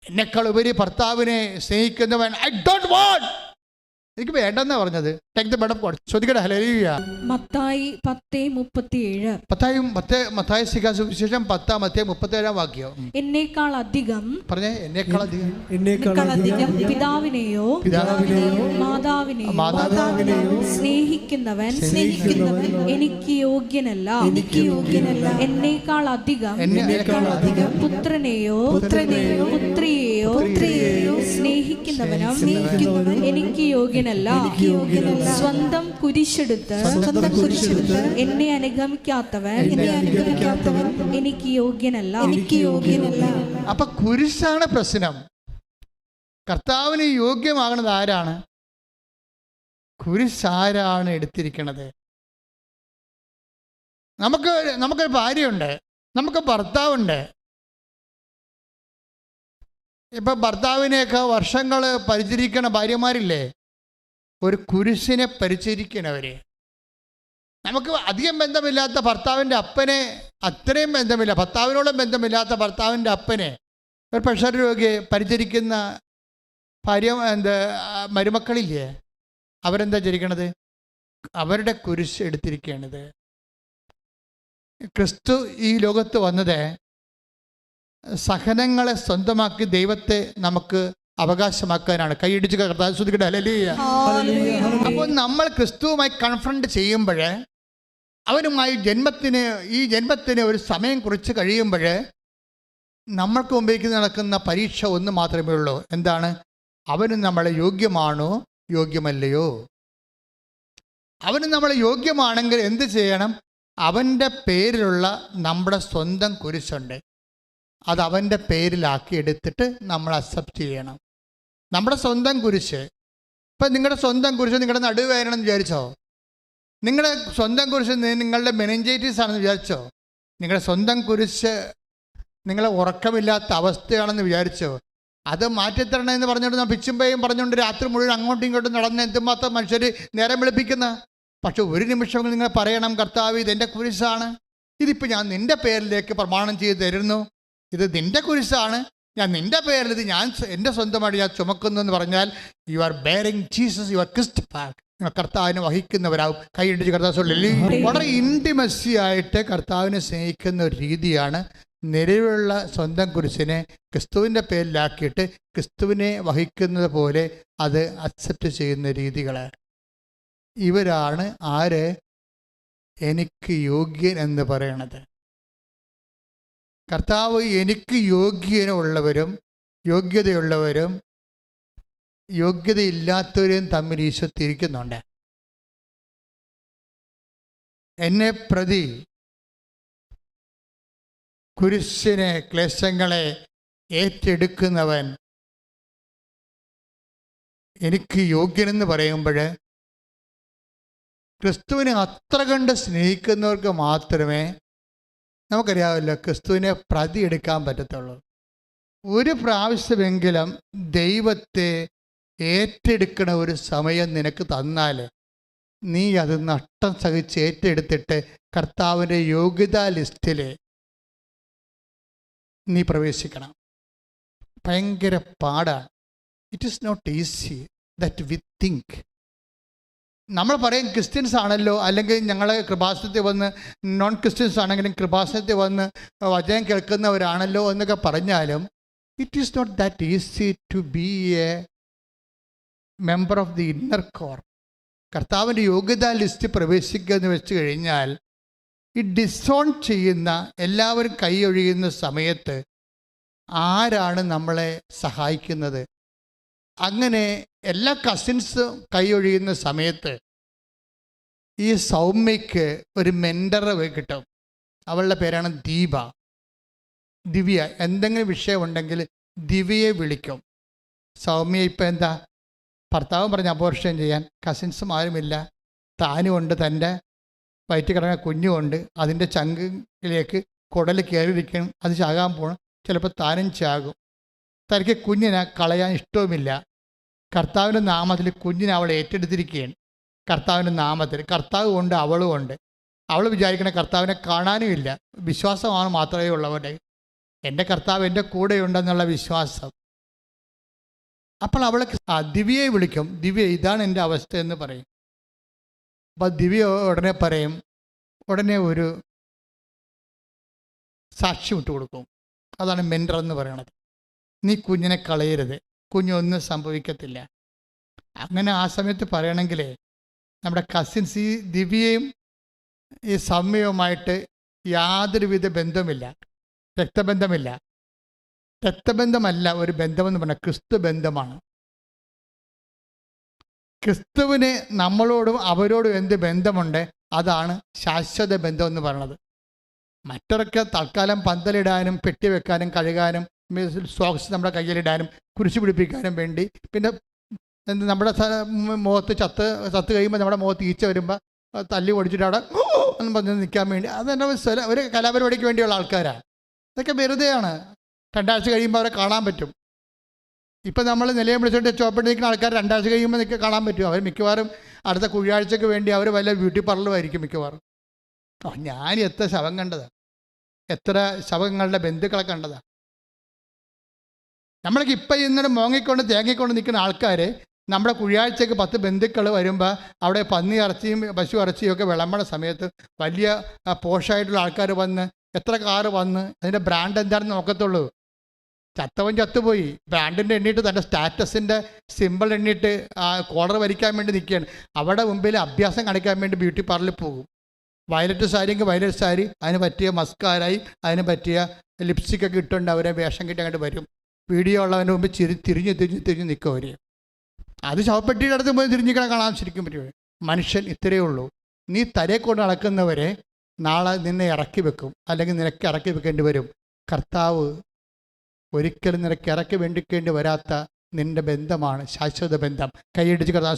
എന്നെക്കാൾ ഉപരി ഭർത്താവിനെ സ്നേഹിക്കുന്നവൻ ഐ ഡോണ്ട് വാണ്ട് എനിക്ക് വേണ്ടെന്നാ പറഞ്ഞത്. Take the bed of God. ശ്രദ്ധിക്കട്ടെ. ഹല്ലേലൂയ. മത്തായി 10:37. മത്തായി സുവിശേഷം 10:37 വാക്യം. എന്നേക്കാൾ അധികം പറഞ്ഞേ. എന്നേക്കാൾ അധികം പിതാവിനെയോ മാതാവിനെയോ സ്നേഹിക്കുന്നവൻ എനിക്ക് യോഗ്യനല്ല. എന്നേക്കാൾ അധികം പുത്രനെയോ പുത്രിയെയോ സ്നേഹിക്കുന്നവനും എനിക്ക് യോഗ്യനല്ല. സ്വന്തം കുരിശെടുത്ത് എന്നെ അനുഗമിക്കാത്തവൻ എനിക്ക് യോഗ്യനല്ല. അപ്പൊ കുരിശാണ് പ്രശ്നം. കർത്താവിന് യോഗ്യമാകുന്നത് ആരാണ്? കുരിശാരാണ് എടുത്തിരിക്കുന്നത്? നമുക്കൊരു ഭാര്യയുണ്ട്, നമുക്ക് ഭർത്താവുണ്ട്. ഇപ്പൊ ഭർത്താവിനെയൊക്കെ വർഷങ്ങൾ പരിചരിക്കണ ഭാര്യമാരില്ലേ, ഒരു കുരിശിനെ പരിചരിക്കണവര്. നമുക്ക് അധികം ബന്ധമില്ലാത്ത ഭർത്താവിൻ്റെ അപ്പനെ, അത്രയും ബന്ധമില്ല, ഭർത്താവിനോടും ബന്ധമില്ലാത്ത ഭർത്താവിൻ്റെ അപ്പനെ, ഒരു പ്രഷർ രോഗിയെ പരിചരിക്കുന്ന മരുമക്കളില്ലേ, അവരെന്താ ചരിക്കണത്? അവരുടെ കുരിശ് എടുത്തിരിക്കുകയാണിത്. ക്രിസ്തു ഈ ലോകത്ത് വന്നത് സഹനങ്ങളെ സ്വന്തമാക്കി ദൈവത്തെ നമുക്ക് അവകാശമാക്കാനാണ്. കൈയിടിച്ച് കർത്താവ് സ്തുതിക്കട്ടെ. ഹല്ലേലൂയ. അപ്പോൾ നമ്മൾ ക്രിസ്തുവുമായി കൺഫ്രണ്ട് ചെയ്യുമ്പോൾ, അവനുമായി ഈ ജന്മത്തിന് ഒരു സമയം കുറിച്ച് കഴിയുമ്പോൾ, നമ്മൾക്ക് മുമ്പിലേക്ക് നടക്കുന്ന പരീക്ഷ ഒന്ന് മാത്രമേ ഉള്ളൂ. എന്താണ്? അവന് നമ്മളെ യോഗ്യമാണോ യോഗ്യമല്ലയോ? അവന് നമ്മളെ യോഗ്യമാണെങ്കിൽ എന്ത് ചെയ്യണം? അവൻ്റെ പേരിലുള്ള നമ്മുടെ സ്വന്തം കുരിശുണ്ട്, അത് അവൻ്റെ പേരിലാക്കി എടുത്തിട്ട് നമ്മൾ അക്സെപ്റ്റ് ചെയ്യണം. നമ്മുടെ സ്വന്തം കുരിശ്. ഇപ്പം നിങ്ങളുടെ സ്വന്തം കുരിശ് നിങ്ങളുടെ നടുവേദനയെന്ന് വിചാരിച്ചോ? നിങ്ങളുടെ സ്വന്തം കുരിശ് നിങ്ങളുടെ മെനിഞ്ചൈറ്റിസ് ആണെന്ന് വിചാരിച്ചോ? നിങ്ങളുടെ സ്വന്തം കുരിശ് നിങ്ങളെ ഉറക്കമില്ലാത്ത അവസ്ഥയാണെന്ന് വിചാരിച്ചോ? അത് മാറ്റിത്തരണമെന്ന് പറഞ്ഞുകൊണ്ട് നാം പിച്ചുമ്പയും പറഞ്ഞുകൊണ്ട് രാത്രി മുഴുവൻ അങ്ങോട്ടും ഇങ്ങോട്ടും നടന്ന് എന്തുമാത്രം മനുഷ്യർ നേരം വെളുപ്പിക്കുന്ന. പക്ഷെ ഒരു നിമിഷം നിങ്ങൾ പറയണം, കർത്താവ് ഇതെൻ്റെ കുരിശാണ്, ഇതിപ്പോൾ ഞാൻ നിൻ്റെ പേരിലേക്ക് പ്രമാണം ചെയ്ത് തരുന്നു, ഇത് നിൻ്റെ കുരിശാണ്, ഞാൻ നിൻ്റെ പേരിൽ ഇത് ഞാൻ എൻ്റെ സ്വന്തമായിട്ട് ഞാൻ ചുമക്കുന്നു എന്ന് പറഞ്ഞാൽ you are bearing Jesus, you are christified. നിങ്ങൾ കർത്താവിനെ വഹിക്കുന്നവരാകും. കൈയിടിച്ച് കർത്താവ് വളരെ ഇൻറ്റിമസി ആയിട്ട് കർത്താവിനെ സ്നേഹിക്കുന്ന ഒരു രീതിയാണ് നിലവിലുള്ള സ്വന്തം കുരിശിനെ ക്രിസ്തുവിൻ്റെ പേരിലാക്കിയിട്ട് ക്രിസ്തുവിനെ വഹിക്കുന്നത് പോലെ അത് അക്സെപ്റ്റ് ചെയ്യുന്ന രീതികൾ. ഇവരാണ് ആര്? എനിക്ക് യോഗ്യൻ എന്ന് പറയണത്. കർത്താവ് എനിക്ക് യോഗ്യനുള്ളവരും യോഗ്യതയുള്ളവരും യോഗ്യതയില്ലാത്തവരും തമ്മിൽ ഈശോ തിരിക്കുന്നുണ്ട്. എന്നെ പ്രതി കുരിശിനെ, ക്ലേശങ്ങളെ ഏറ്റെടുക്കുന്നവൻ എനിക്ക് യോഗ്യനെന്ന് പറയുമ്പോൾ, ക്രിസ്തുവിനെ അത്ര കണ്ട് സ്നേഹിക്കുന്നവർക്ക് മാത്രമേ നമുക്കറിയാമല്ലോ ക്രിസ്തുവിനെ പ്രതി എടുക്കാൻ പറ്റത്തുള്ളൂ. ഒരു പ്രാവശ്യമെങ്കിലും ദൈവത്തെ ഏറ്റെടുക്കണ ഒരു സമയം നിനക്ക് തന്നാൽ നീ അത് നഷ്ടം സഹിച്ച് ഏറ്റെടുത്തിട്ട് കർത്താവിൻ്റെ യോഗ്യതാ ലിസ്റ്റിൽ നീ പ്രവേശിക്കണം. ഭയങ്കര പാടാണ്. It is not easy that we think. നമ്മൾ പറയും ക്രിസ്ത്യൻസ് ആണല്ലോ, അല്ലെങ്കിൽ ഞങ്ങൾ കൃപാസനത്തിൽ വന്ന്, നോൺ ക്രിസ്ത്യൻസ് ആണെങ്കിലും കൃപാസനത്തിൽ വന്ന് വചനം കേൾക്കുന്നവരാണല്ലോ എന്നൊക്കെ പറഞ്ഞാലും it is not that easy to be a member of the inner core. കർത്താവിൻ്റെ യോഗ്യതാ ലിസ്റ്റ് പ്രവേശിക്കുക എന്ന് വെച്ച് കഴിഞ്ഞാൽ ഈ ഡിസോൺ ചെയ്യുന്ന എല്ലാവരും കൈയൊഴിയുന്ന സമയത്ത് ആരാണ് നമ്മളെ സഹായിക്കുന്നത്? അങ്ങനെ എല്ലാ കസിൻസും കൈയൊഴിയുന്ന സമയത്ത് ഈ സൗമ്യയ്ക്ക് ഒരു മെൻറ്ററെ കിട്ടും. അവളുടെ പേരാണ് ദിവ്യ. എന്തെങ്കിലും വിഷയമുണ്ടെങ്കിൽ ദിവ്യയെ വിളിക്കും. സൗമ്യ ഇപ്പം എന്താ, ഭർത്താവ് പറഞ്ഞ് അബോർഷൻ ചെയ്യാൻ, കസിൻസും ആരുമില്ല, താനുമുണ്ട്, തൻ്റെ വയറ്റിൽ കിടക്കുന്ന കുഞ്ഞുമുണ്ട്, അതിൻ്റെ ചങ്കിലേക്ക് കുടൽ കയറിയിരിക്കണം, അത് ചാകാൻ പോകണം, ചിലപ്പോൾ താനും ചാകും. തനിക്ക് കുഞ്ഞിനെ കളയാൻ ഇഷ്ടവുമില്ല. കർത്താവിൻ്റെ നാമത്തിൽ കുഞ്ഞിനെ അവൾ ഏറ്റെടുത്തിരിക്കുകയാണ്. കർത്താവിൻ്റെ നാമത്തിൽ കർത്താവ് കൊണ്ട് അവളും ഉണ്ട്. അവൾ വിചാരിക്കണ കർത്താവിനെ കാണാനും ഇല്ല, വിശ്വാസമാണ് മാത്രമേ ഉള്ളവരുടെ. എൻ്റെ കർത്താവ് എൻ്റെ കൂടെയുണ്ടെന്നുള്ള വിശ്വാസം. അപ്പോൾ അവൾ ദിവ്യയെ വിളിക്കും. ദിവ്യ, ഇതാണ് എൻ്റെ അവസ്ഥ എന്ന് പറയും. അപ്പോൾ ദിവ്യ ഉടനെ പറയും, ഉടനെ ഒരു സാക്ഷ്യം ഇട്ട് കൊടുക്കും. അതാണ് മെൻറ്റർ എന്ന് പറയണത്. നീ കുഞ്ഞിനെ കളയരുത്, കുഞ്ഞൊന്നും സംഭവിക്കത്തില്ല. അങ്ങനെ ആ സമയത്ത് പറയണമെങ്കിൽ നമ്മുടെ കസിൻസ് ഈ ദിവ്യയും ഈ സൗമ്യവുമായിട്ട് യാതൊരുവിധ ബന്ധവുമില്ല, രക്തബന്ധമില്ല. രക്തബന്ധമല്ല ഒരു ബന്ധമെന്ന് പറഞ്ഞാൽ ക്രിസ്തു ബന്ധമാണ്. ക്രിസ്തുവിന് നമ്മളോടും അവരോടും എന്ത് ബന്ധമുണ്ട്, അതാണ് ശാശ്വത ബന്ധം എന്ന് പറയുന്നത്. മറ്റൊക്കെ തൽക്കാലം പന്തലിടാനും പെട്ടി വെക്കാനും കഴുകാനും സോക്സ് നമ്മുടെ കയ്യിലിടാനും കുരിശ് പിടിപ്പിക്കാനും വേണ്ടി, പിന്നെ നമ്മുടെ മുഖത്ത് ചത്ത് കഴിയുമ്പോൾ നമ്മുടെ മുഖത്ത് ഈച്ച വരുമ്പോൾ തല്ലി ഓടിച്ചിട്ട് അവിടെ എന്ന് പറഞ്ഞ് നിൽക്കാൻ വേണ്ടി, അതെന്നെ ഒരു കലാപരിപാടിക്ക് വേണ്ടിയുള്ള ആൾക്കാരാണ്. ഇതൊക്കെ വെറുതെയാണ്. 2 ആഴ്ച കഴിയുമ്പോൾ അവരെ കാണാൻ പറ്റും. ഇപ്പം നമ്മൾ നിലയം വിളിച്ചുകൊണ്ട് ചോപ്പിട്ട് നിൽക്കുന്ന ആൾക്കാർ 2 ആഴ്ച കഴിയുമ്പോൾ കാണാൻ പറ്റും. അവർ മിക്കവാറും അടുത്ത കുഴിയാഴ്ചക്ക് വേണ്ടി അവർ വല്ല ബ്യൂട്ടി പാർലറുമായിരിക്കും മിക്കവാറും. ഞാൻ എത്ര ശവം കണ്ടതാണ്, എത്ര ശവങ്ങളുടെ ബന്ധുക്കളെ കണ്ടതാണ്. നമ്മളൊക്കെ ഇപ്പം ഇന്നലെ മോങ്ങിക്കൊണ്ട് തേങ്ങിക്കൊണ്ട് നിൽക്കുന്ന ആൾക്കാർ നമ്മുടെ കുഴിയാഴ്ചക്ക് 10 ബന്ധുക്കൾ വരുമ്പോൾ അവിടെ പന്നി ഇറച്ചിയും പശു ഇറച്ചിയും ഒക്കെ വിളമ്പണ സമയത്ത് വലിയ പോഷായിട്ടുള്ള ആൾക്കാർ വന്ന്, എത്ര കാറ് വന്ന്, അതിൻ്റെ ബ്രാൻഡ് എന്താണെന്ന് നോക്കത്തുള്ളൂ. ചത്തവൻ ചത്തുപോയി, ബ്രാൻഡിൻ്റെ എണ്ണിയിട്ട് തൻ്റെ സ്റ്റാറ്റസിൻ്റെ സിമ്പിൾ എണ്ണിയിട്ട് കോളർ വരിക്കാൻ വേണ്ടി നിൽക്കുകയാണ്. അവിടെ മുമ്പിൽ അഭ്യാസം കാണിക്കാൻ വേണ്ടി ബ്യൂട്ടി പാർലറിൽ പോകും. വയലറ്റ് സാരിയെങ്കിൽ വയലറ്റ് സാരി, അതിന് പറ്റിയ മസ്കാരായി, അതിന് പറ്റിയ ലിപ്സ്റ്റിക്കൊക്കെ ഇട്ടുകൊണ്ട് അവരെ വേഷം കിട്ടി അങ്ങോട്ട് വരും. വീഡിയോ ഉള്ളവൻ്റെ മുമ്പ് തിരിഞ്ഞ് നിൽക്കും അവർ. അത് ശവപ്പെട്ടിയുടെ അടുത്ത് പോയി തിരിഞ്ഞിക്കണ കാണാൻ ശരിക്കും പറ്റുമോ? മനുഷ്യൻ ഇത്രയേ ഉള്ളൂ. നീ തലയെ കൊണ്ട് നടക്കുന്നവരെ നാളെ നിന്നെ ഇറക്കി വെക്കും, അല്ലെങ്കിൽ നിനക്ക് ഇറക്കി വെക്കേണ്ടി വരും. കർത്താവ് ഒരിക്കലും നിനക്ക് ഇറക്കി വേണ്ടിക്കേണ്ടി വരാത്ത നിന്റെ ബന്ധമാണ് ശാശ്വത ബന്ധം. കൈയടിച്ച് കർത്താവ്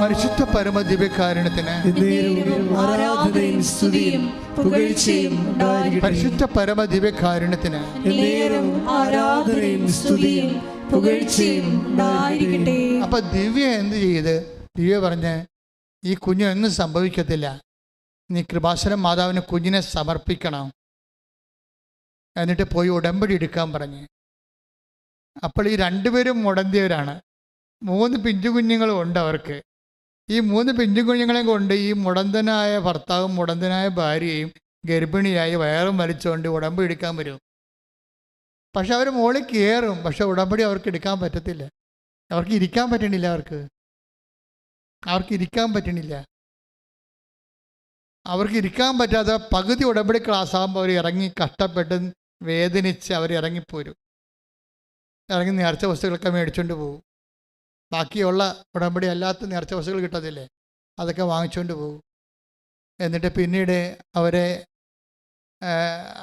പരിശുദ്ധ പരമദിവ്യകാരുണ്യത്തിന് ആരാധനയും സ്തുതിയും പുകഴ്ചയും ഉണ്ടായിരിക്കട്ടെ. പരിശുദ്ധ പരമദിവ്യകാരുണ്യത്തിന് ആരാധനയും സ്തുതിയും പുകഴ്ചയും ഉണ്ടായിരിക്കട്ടെ. അപ്പൊ ദിവ്യ എന്ത് ചെയ്ത്? ദിവ്യ പറഞ്ഞ്, ഈ കുഞ്ഞൊന്നും സംഭവിക്കത്തില്ല, നീ കൃപാസനം മാതാവിന് കുഞ്ഞിനെ സമർപ്പിക്കണം, എന്നിട്ട് പോയി ഉടമ്പടി എടുക്കാൻ പറഞ്ഞ്. അപ്പോൾ ഈ 2 പേരും മുടന്തിയവരാണ്. 3 പിഞ്ചു കുഞ്ഞുങ്ങളും ഉണ്ട് അവർക്ക്. ഈ 3 പിഞ്ചു കുഞ്ഞുങ്ങളെയും കൊണ്ട് ഈ മുടന്തനായ ഭർത്താവും മുടന്തനായ ഭാര്യയും ഗർഭിണിയായി വയറും വലിച്ചുകൊണ്ട് ഉടമ്പടി എടുക്കാൻ വരും. പക്ഷെ അവർ മുകളിൽ കയറും, പക്ഷെ ഉടമ്പടി അവർക്ക് എടുക്കാൻ പറ്റത്തില്ല. അവർക്ക് ഇരിക്കാൻ പറ്റണില്ല. അവർക്ക് ഇരിക്കാൻ പറ്റണില്ല. അവർക്ക് ഇരിക്കാൻ പറ്റാതെ പകുതി ഉടമ്പടി ക്ലാസ് ആകുമ്പോൾ അവർ ഇറങ്ങി കഷ്ടപ്പെട്ട് വേദനിച്ച് അവർ ഇറങ്ങിപ്പോരും. ഇറങ്ങി നേർച്ച വസ്തുക്കളൊക്കെ മേടിച്ചുകൊണ്ട് പോകും. ബാക്കിയുള്ള ഉടമ്പടി അല്ലാത്ത നേർച്ച വസ്തുക്കൾ കിട്ടത്തില്ലേ, അതൊക്കെ വാങ്ങിച്ചുകൊണ്ട് പോകും. എന്നിട്ട് പിന്നീട് അവരെ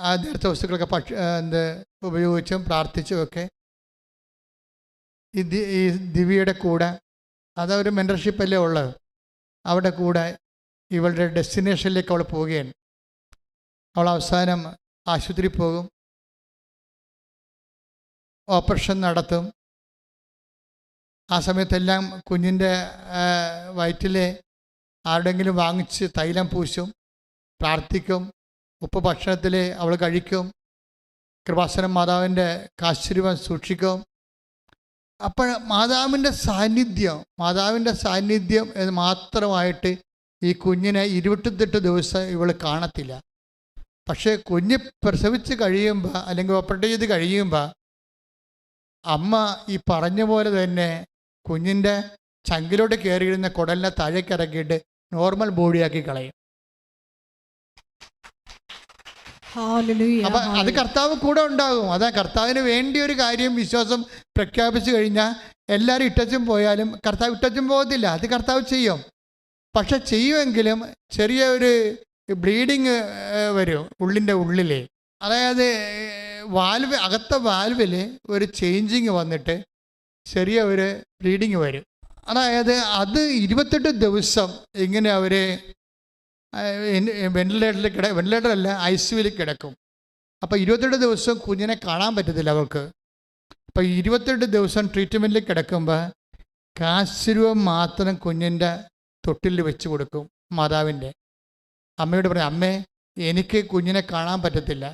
ആ നേർച്ച വസ്തുക്കളൊക്കെ ഉപയോഗിച്ചും പ്രാർത്ഥിച്ചും ഒക്കെ ഈ ദിവ്യയുടെ കൂടെ, അതൊരു മെൻറ്റർഷിപ്പല്ലേ ഉള്ളത്, അവിടെ കൂടെ ഇവളുടെ ഡെസ്റ്റിനേഷനിലേക്ക് അവൾ പോവുകയാണ്. അവൾ അവസാനം ആശുപത്രി പോകും, ഓപ്പറേഷൻ നടത്തും. ആ സമയത്തെല്ലാം കുഞ്ഞിൻ്റെ വയറ്റിൽ ആരുടെങ്കിലും വാങ്ങിച്ച് തൈലം പൂശും, പ്രാർത്ഥിക്കും, ഉപ്പ് ഭക്ഷണത്തിൽ അവൾ കഴിക്കും, കൃപാസനം മാതാവിൻ്റെ കാശുരൂപം സൂക്ഷിക്കും. അപ്പോൾ മാതാവിൻ്റെ സാന്നിധ്യം എന്ന് മാത്രമായിട്ട് ഈ കുഞ്ഞിനെ 28 ദിവസം ഇവൾ കാണത്തില്ല. പക്ഷേ കുഞ്ഞ് പ്രസവിച്ച് കഴിയുമ്പോൾ അല്ലെങ്കിൽ ഓപ്പറേറ്റ് ചെയ്ത് കഴിയുമ്പോൾ അമ്മ ഈ പറഞ്ഞ പോലെ തന്നെ കുഞ്ഞിൻ്റെ ചങ്കിലോട്ട് കയറിയിരുന്ന കുടലിനെ താഴേക്ക് ഇറക്കിയിട്ട് നോർമൽ ബോഡിയാക്കി കളയും. അപ്പം അത് കർത്താവ് കൂടെ ഉണ്ടാകും. അതാ കർത്താവിന് വേണ്ടി ഒരു കാര്യം വിശ്വാസം പ്രഖ്യാപിച്ചു കഴിഞ്ഞാൽ എല്ലാവരും ഇട്ടച്ചും പോയാലും കർത്താവ് ഇട്ടച്ചും പോകത്തില്ല. അത് കർത്താവ് ചെയ്യും. പക്ഷെ ചെയ്യുമെങ്കിലും ചെറിയ ഒരു ബ്ലീഡിങ് വരും ഉള്ളിൻ്റെ ഉള്ളിൽ. അതായത് അകത്തെ വാൽവിൽ ഒരു ചേഞ്ചിങ് വന്നിട്ട് ചെറിയ ഒരു ബ്ലീഡിങ് വരും. അതായത് അത് 28 ദിവസം ഇങ്ങനെ അവർ വെന്റിലേറ്ററല്ല ICUവിൽ കിടക്കും. അപ്പോൾ 28 ദിവസം കുഞ്ഞിനെ കാണാൻ പറ്റത്തില്ല അവർക്ക്. അപ്പോൾ 28 ദിവസം ട്രീറ്റ്മെൻറ്റിൽ കിടക്കുമ്പോൾ കാശുരൂപം മാത്രം കുഞ്ഞിൻ്റെ തൊട്ടിൽ വെച്ച് കൊടുക്കും മാതാവിൻ്റെ. അമ്മയോട് പറയും, അമ്മേ എനിക്ക് കുഞ്ഞിനെ കാണാൻ പറ്റത്തില്ല,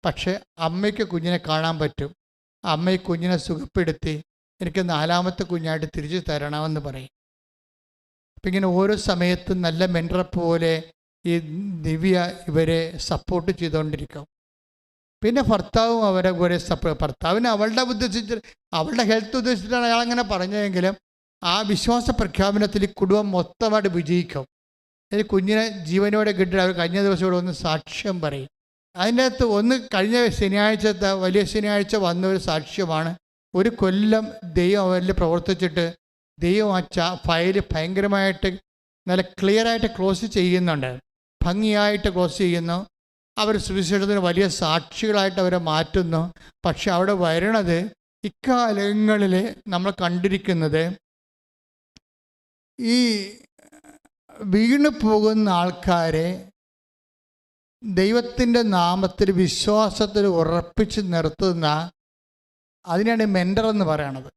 പക്ഷേ അമ്മയ്ക്ക് കുഞ്ഞിനെ കാണാൻ പറ്റും. അമ്മ ഈ കുഞ്ഞിനെ സുഖപ്പെടുത്തി എനിക്ക് 4ാമത്തെ കുഞ്ഞായിട്ട് തിരിച്ചു തരണമെന്ന് പറയും. അപ്പം ഇങ്ങനെ ഓരോ സമയത്തും നല്ല മെൻറ്ററെ പോലെ ഈ ദിവ്യ ഇവരെ സപ്പോർട്ട് ചെയ്തുകൊണ്ടിരിക്കും. പിന്നെ ഭർത്താവും അവരെ കുറെ ഭർത്താവിന് അവളുടെ ഹെൽത്ത് ഉദ്ദേശിച്ചിട്ടാണ് അയാളങ്ങനെ പറഞ്ഞതെങ്കിലും ആ വിശ്വാസ പ്രഖ്യാപനത്തിൽ കുടുംബം മൊത്തമായിട്ട് വിജയിക്കും. ഈ കുഞ്ഞിനെ ജീവനോടെ കിട്ടിയിട്ട് അവർ കഴിഞ്ഞ ദിവസം ഇവിടെ ഒന്ന് സാക്ഷ്യം പറയും. അതിൻ്റെ അകത്ത് ഒന്ന് കഴിഞ്ഞ വലിയ ശനിയാഴ്ച വന്ന ഒരു സാക്ഷ്യമാണ്. 1 കൊല്ലം ദൈവം അവരിൽ പ്രവർത്തിച്ചിട്ട് ദൈവം ആ ഫയല് ഭയങ്കരമായിട്ട് നല്ല ക്ലിയറായിട്ട് ക്ലോസ് ചെയ്യുന്നുണ്ട്, ഭംഗിയായിട്ട് ക്ലോസ് ചെയ്യുന്നു. അവർ സുവിശേഷത്തിന് വലിയ സാക്ഷികളായിട്ട് അവരെ മാറ്റുന്നു. പക്ഷെ അവിടെ വരണത് ഇക്കാലങ്ങളിൽ നമ്മൾ കണ്ടിരിക്കുന്നത് ഈ വീണു പോകുന്ന ആൾക്കാരെ ദൈവത്തിൻ്റെ നാമത്തിൽ വിശ്വാസത്തിൽ ഉറപ്പിച്ച് നിർത്തുന്ന അതിനാണ് മെൻറ്റർ എന്ന് പറയണത്.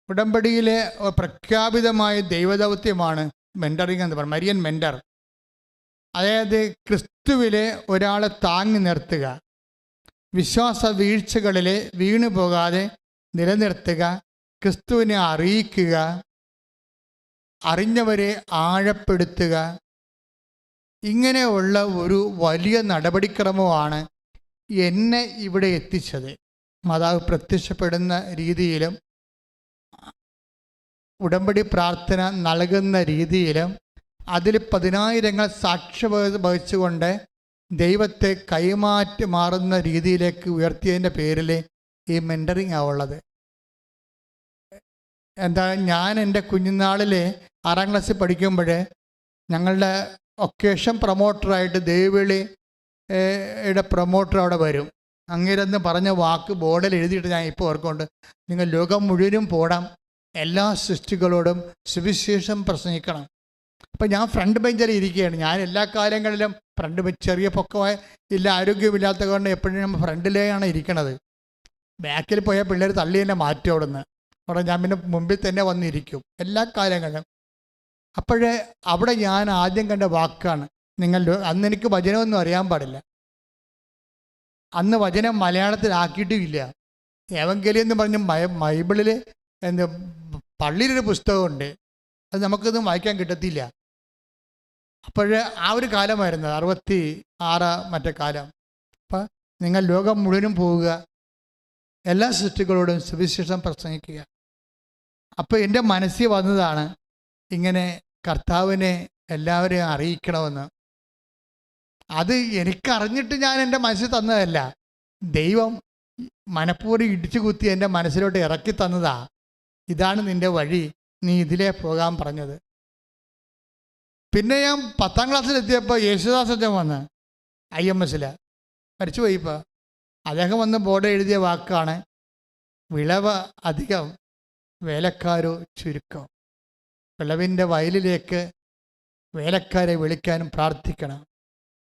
ഉടമ്പടിയിലെ പ്രഖ്യാപിതമായ ദൈവദൗത്യമാണ് മെൻറ്ററിങ് എന്ന് പറയുന്നത്, മരിയൻ മെൻറ്റർ. അതായത് ക്രിസ്തുവിലെ ഒരാളെ താങ്ങി നിർത്തുക, വിശ്വാസ വീഴ്ചകളിൽ വീണു പോകാതെ നിലനിർത്തുക, ക്രിസ്തുവിനെ അറിയിക്കുക, അറിഞ്ഞവരെ ആഴപ്പെടുത്തുക. ഇങ്ങനെയുള്ള ഒരു വലിയ നടപടിക്രമമാണ് എന്നെ ഇവിടെ എത്തിച്ചത്. മാതാവ് പ്രത്യക്ഷപ്പെടുന്ന രീതിയിലും ഉടമ്പടി പ്രാർത്ഥന നൽകുന്ന രീതിയിലും അതിൽ 10,000 സാക്ഷ്യം വഹിച്ചുകൊണ്ട് ദൈവത്തെ കൈമാറ്റി മാറുന്ന രീതിയിലേക്ക് ഉയർത്തിയതിൻ്റെ പേരിൽ ഈ മെൻറ്ററിങ് ആവുള്ളത്. എന്താ, ഞാൻ എൻ്റെ കുഞ്ഞുനാളിൽ 6ാം ക്ലാസ്സിൽ പഠിക്കുമ്പോൾ ഞങ്ങളുടെ ഒക്കേഷൻ പ്രൊമോട്ടറായിട്ട് ദേവിളിയുടെ പ്രൊമോട്ടർ അവിടെ വരും. അങ്ങേരെന്ന് പറഞ്ഞ വാക്ക് ബോർഡിൽ എഴുതിയിട്ട് ഞാൻ ഇപ്പോൾ ഓർക്കുന്നുണ്ട്, നിങ്ങൾ ലോകം മുഴുവനും പോടാം, എല്ലാ സൃഷ്ടികളോടും സുവിശേഷം പ്രസംഗിക്കണം. അപ്പം ഞാൻ ഫ്രണ്ട് ബെഞ്ചിൽ ഇരിക്കുകയാണ്. ഞാൻ എല്ലാ കാലങ്ങളിലും ചെറിയ പൊക്കമായി ഇല്ല, ആരോഗ്യമില്ലാത്ത കൊണ്ട് എപ്പോഴും നമ്മൾ ഫ്രണ്ടിലേയാണ് ഇരിക്കണത്. ബാക്കിൽ പോയാൽ പിള്ളേർ തള്ളി തന്നെ മാറ്റും അവിടെ ഞാൻ പിന്നെ മുമ്പിൽ തന്നെ വന്നിരിക്കും എല്ലാ കാലങ്ങളിലും. അപ്പോഴേ അവിടെ ഞാൻ ആദ്യം കണ്ട വാക്കാണ് അന്ന് എനിക്ക് വചനമൊന്നും അറിയാൻ പാടില്ല. അന്ന് വചനം മലയാളത്തിലാക്കിയിട്ടുമില്ല. എവങ്കേലിയം എന്ന് പറഞ്ഞ ബൈബിളിൽ പള്ളിയിലൊരു പുസ്തകമുണ്ട്, അത് നമുക്കൊന്നും വായിക്കാൻ കിട്ടത്തില്ല. അപ്പോഴേ ആ ഒരു കാലമായിരുന്നു 66 മറ്റേ കാലം. അപ്പം നിങ്ങൾ ലോകം മുഴുവനും പോവുക, എല്ലാ സൃഷ്ടികളോടും സുവിശേഷം പ്രസംഗിക്കുക. അപ്പോൾ എൻ്റെ മനസ്സിൽ വന്നതാണ് ഇങ്ങനെ കർത്താവിനെ എല്ലാവരെയും അറിയിക്കണമെന്ന്. അത് എനിക്കറിഞ്ഞിട്ട് ഞാൻ എൻ്റെ മനസ്സിൽ തന്നതല്ല, ദൈവം മനഃപൂർവ്വം ഇടിച്ചു കുത്തി എൻ്റെ മനസ്സിലോട്ട് ഇറക്കി തന്നതാ. ഇതാണ് നിൻ്റെ വഴി, നീ ഇതിലേ പോകാൻ പറഞ്ഞത്. പിന്നെ ഞാൻ 10ാം ക്ലാസ്സിലെത്തിയപ്പോൾ യേശുദാസ് അച്ഛൻ വന്ന് IMSൽ മരിച്ചുപോയി. ഇപ്പോൾ അദ്ദേഹം വന്ന് ബോർഡ് എഴുതിയ വാക്കാണ്, വിളവ് അധികം വേലക്കാരോ ചുരുക്കം. വിളവിൻ്റെ വയലിലേക്ക് വേലക്കാരെ വിളിക്കാനും പ്രാർത്ഥിക്കണം,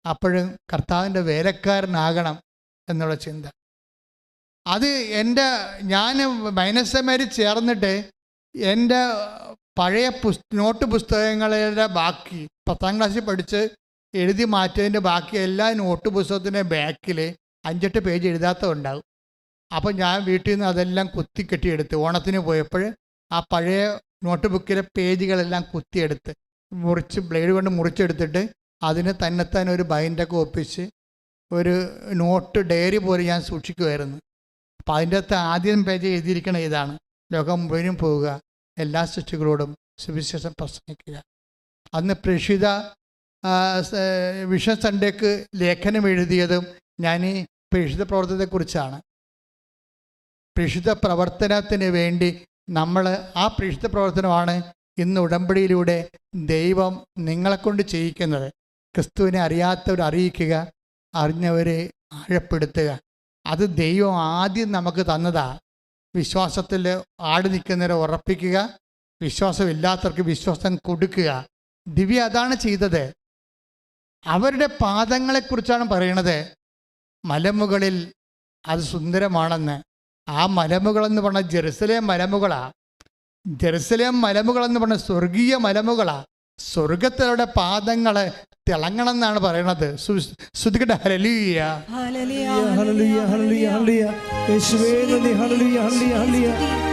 അപ്പോഴും കർത്താവിൻ്റെ വേലക്കാരനാകണം എന്നുള്ള ചിന്ത. അത് ഞാൻ മൈനസമാരി ചേർന്നിട്ട് എൻ്റെ പഴയ നോട്ട് പുസ്തകങ്ങളുടെ ബാക്കി 10ാം ക്ലാസ്സിൽ പഠിച്ച് എഴുതി മാറ്റിയതിൻ്റെ ബാക്കി എല്ലാ നോട്ട് പുസ്തകത്തിൻ്റെ ബാക്കിൽ 5-8 പേജ് എഴുതാത്തതുണ്ടാവും. അപ്പം ഞാൻ വീട്ടിൽ നിന്ന് അതെല്ലാം കുത്തിക്കെട്ടിയെടുത്ത് ഓണത്തിന് പോയപ്പോൾ ആ പഴയ നോട്ട് ബുക്കിലെ പേജുകളെല്ലാം കുത്തിയെടുത്ത് ബ്ലേഡ് കൊണ്ട് മുറിച്ചെടുത്തിട്ട് അതിന് തന്നെത്താൻ ഒരു ബൈൻഡൊക്കെ ഒപ്പിച്ച് ഒരു നോട്ട് ഡയറി പോലെ ഞാൻ സൂക്ഷിക്കുമായിരുന്നു. അപ്പം അതിൻ്റെ അകത്ത് ആദ്യം പേജ് എഴുതിയിരിക്കണ ഇതാണ്: ലോകം മുഴുവനും പോവുക, എല്ലാ സൃഷ്ടികളോടും സുവിശേഷം പ്രസംഗിക്കുക. അന്ന് പ്രേക്ഷിത വിഷൻ സൺഡേക്ക് ലേഖനം എഴുതിയതും ഞാൻ ഈ പ്രേക്ഷിത പ്രവർത്തനത്തെക്കുറിച്ചാണ്. പ്രേക്ഷിത പ്രവർത്തനത്തിന് വേണ്ടി നമ്മൾ ആ പ്രേക്ഷിത പ്രവർത്തനമാണ് ഇന്ന് ഉടമ്പടിയിലൂടെ ദൈവം നിങ്ങളെക്കൊണ്ട് ചെയ്യിക്കുന്നത്. ക്രിസ്തുവിനെ അറിയാത്തവർ അറിയിക്കുക, അറിഞ്ഞവരെ ആഴപ്പെടുത്തുക. അത് ദൈവം ആദ്യം നമുക്ക് തന്നതാ. വിശ്വാസത്തിൽ ആടി നിൽക്കുന്നവരെ ഉറപ്പിക്കുക, വിശ്വാസമില്ലാത്തവർക്ക് വിശ്വാസം കൊടുക്കുക. ദിവ്യ അതാണ് ചെയ്തത്. അവരുടെ പാദങ്ങളെക്കുറിച്ചാണ് പറയണത്. മലമുകളിൽ അത് സുന്ദരമാണെന്ന്. ആ മലമുകളെന്ന് പറഞ്ഞാൽ ജെറുസലേം മലമുകളാണ്. ജെറുസലേം മലമുകളെന്ന് പറഞ്ഞ സ്വർഗീയ മലമുകളാണ്. സ്വർഗത്തിലൂടെ പാദങ്ങൾ തിളങ്ങണം എന്നാണ് പറയണത്. ശ്രുതികട്ടെ ഹല്ലേലൂയ. ഹല്ലേലൂയ ഹല്ലേലൂയ ഹല്ലേലൂയ യേശുവേ നന്ദി. Hallelujah hallelujah hallelujah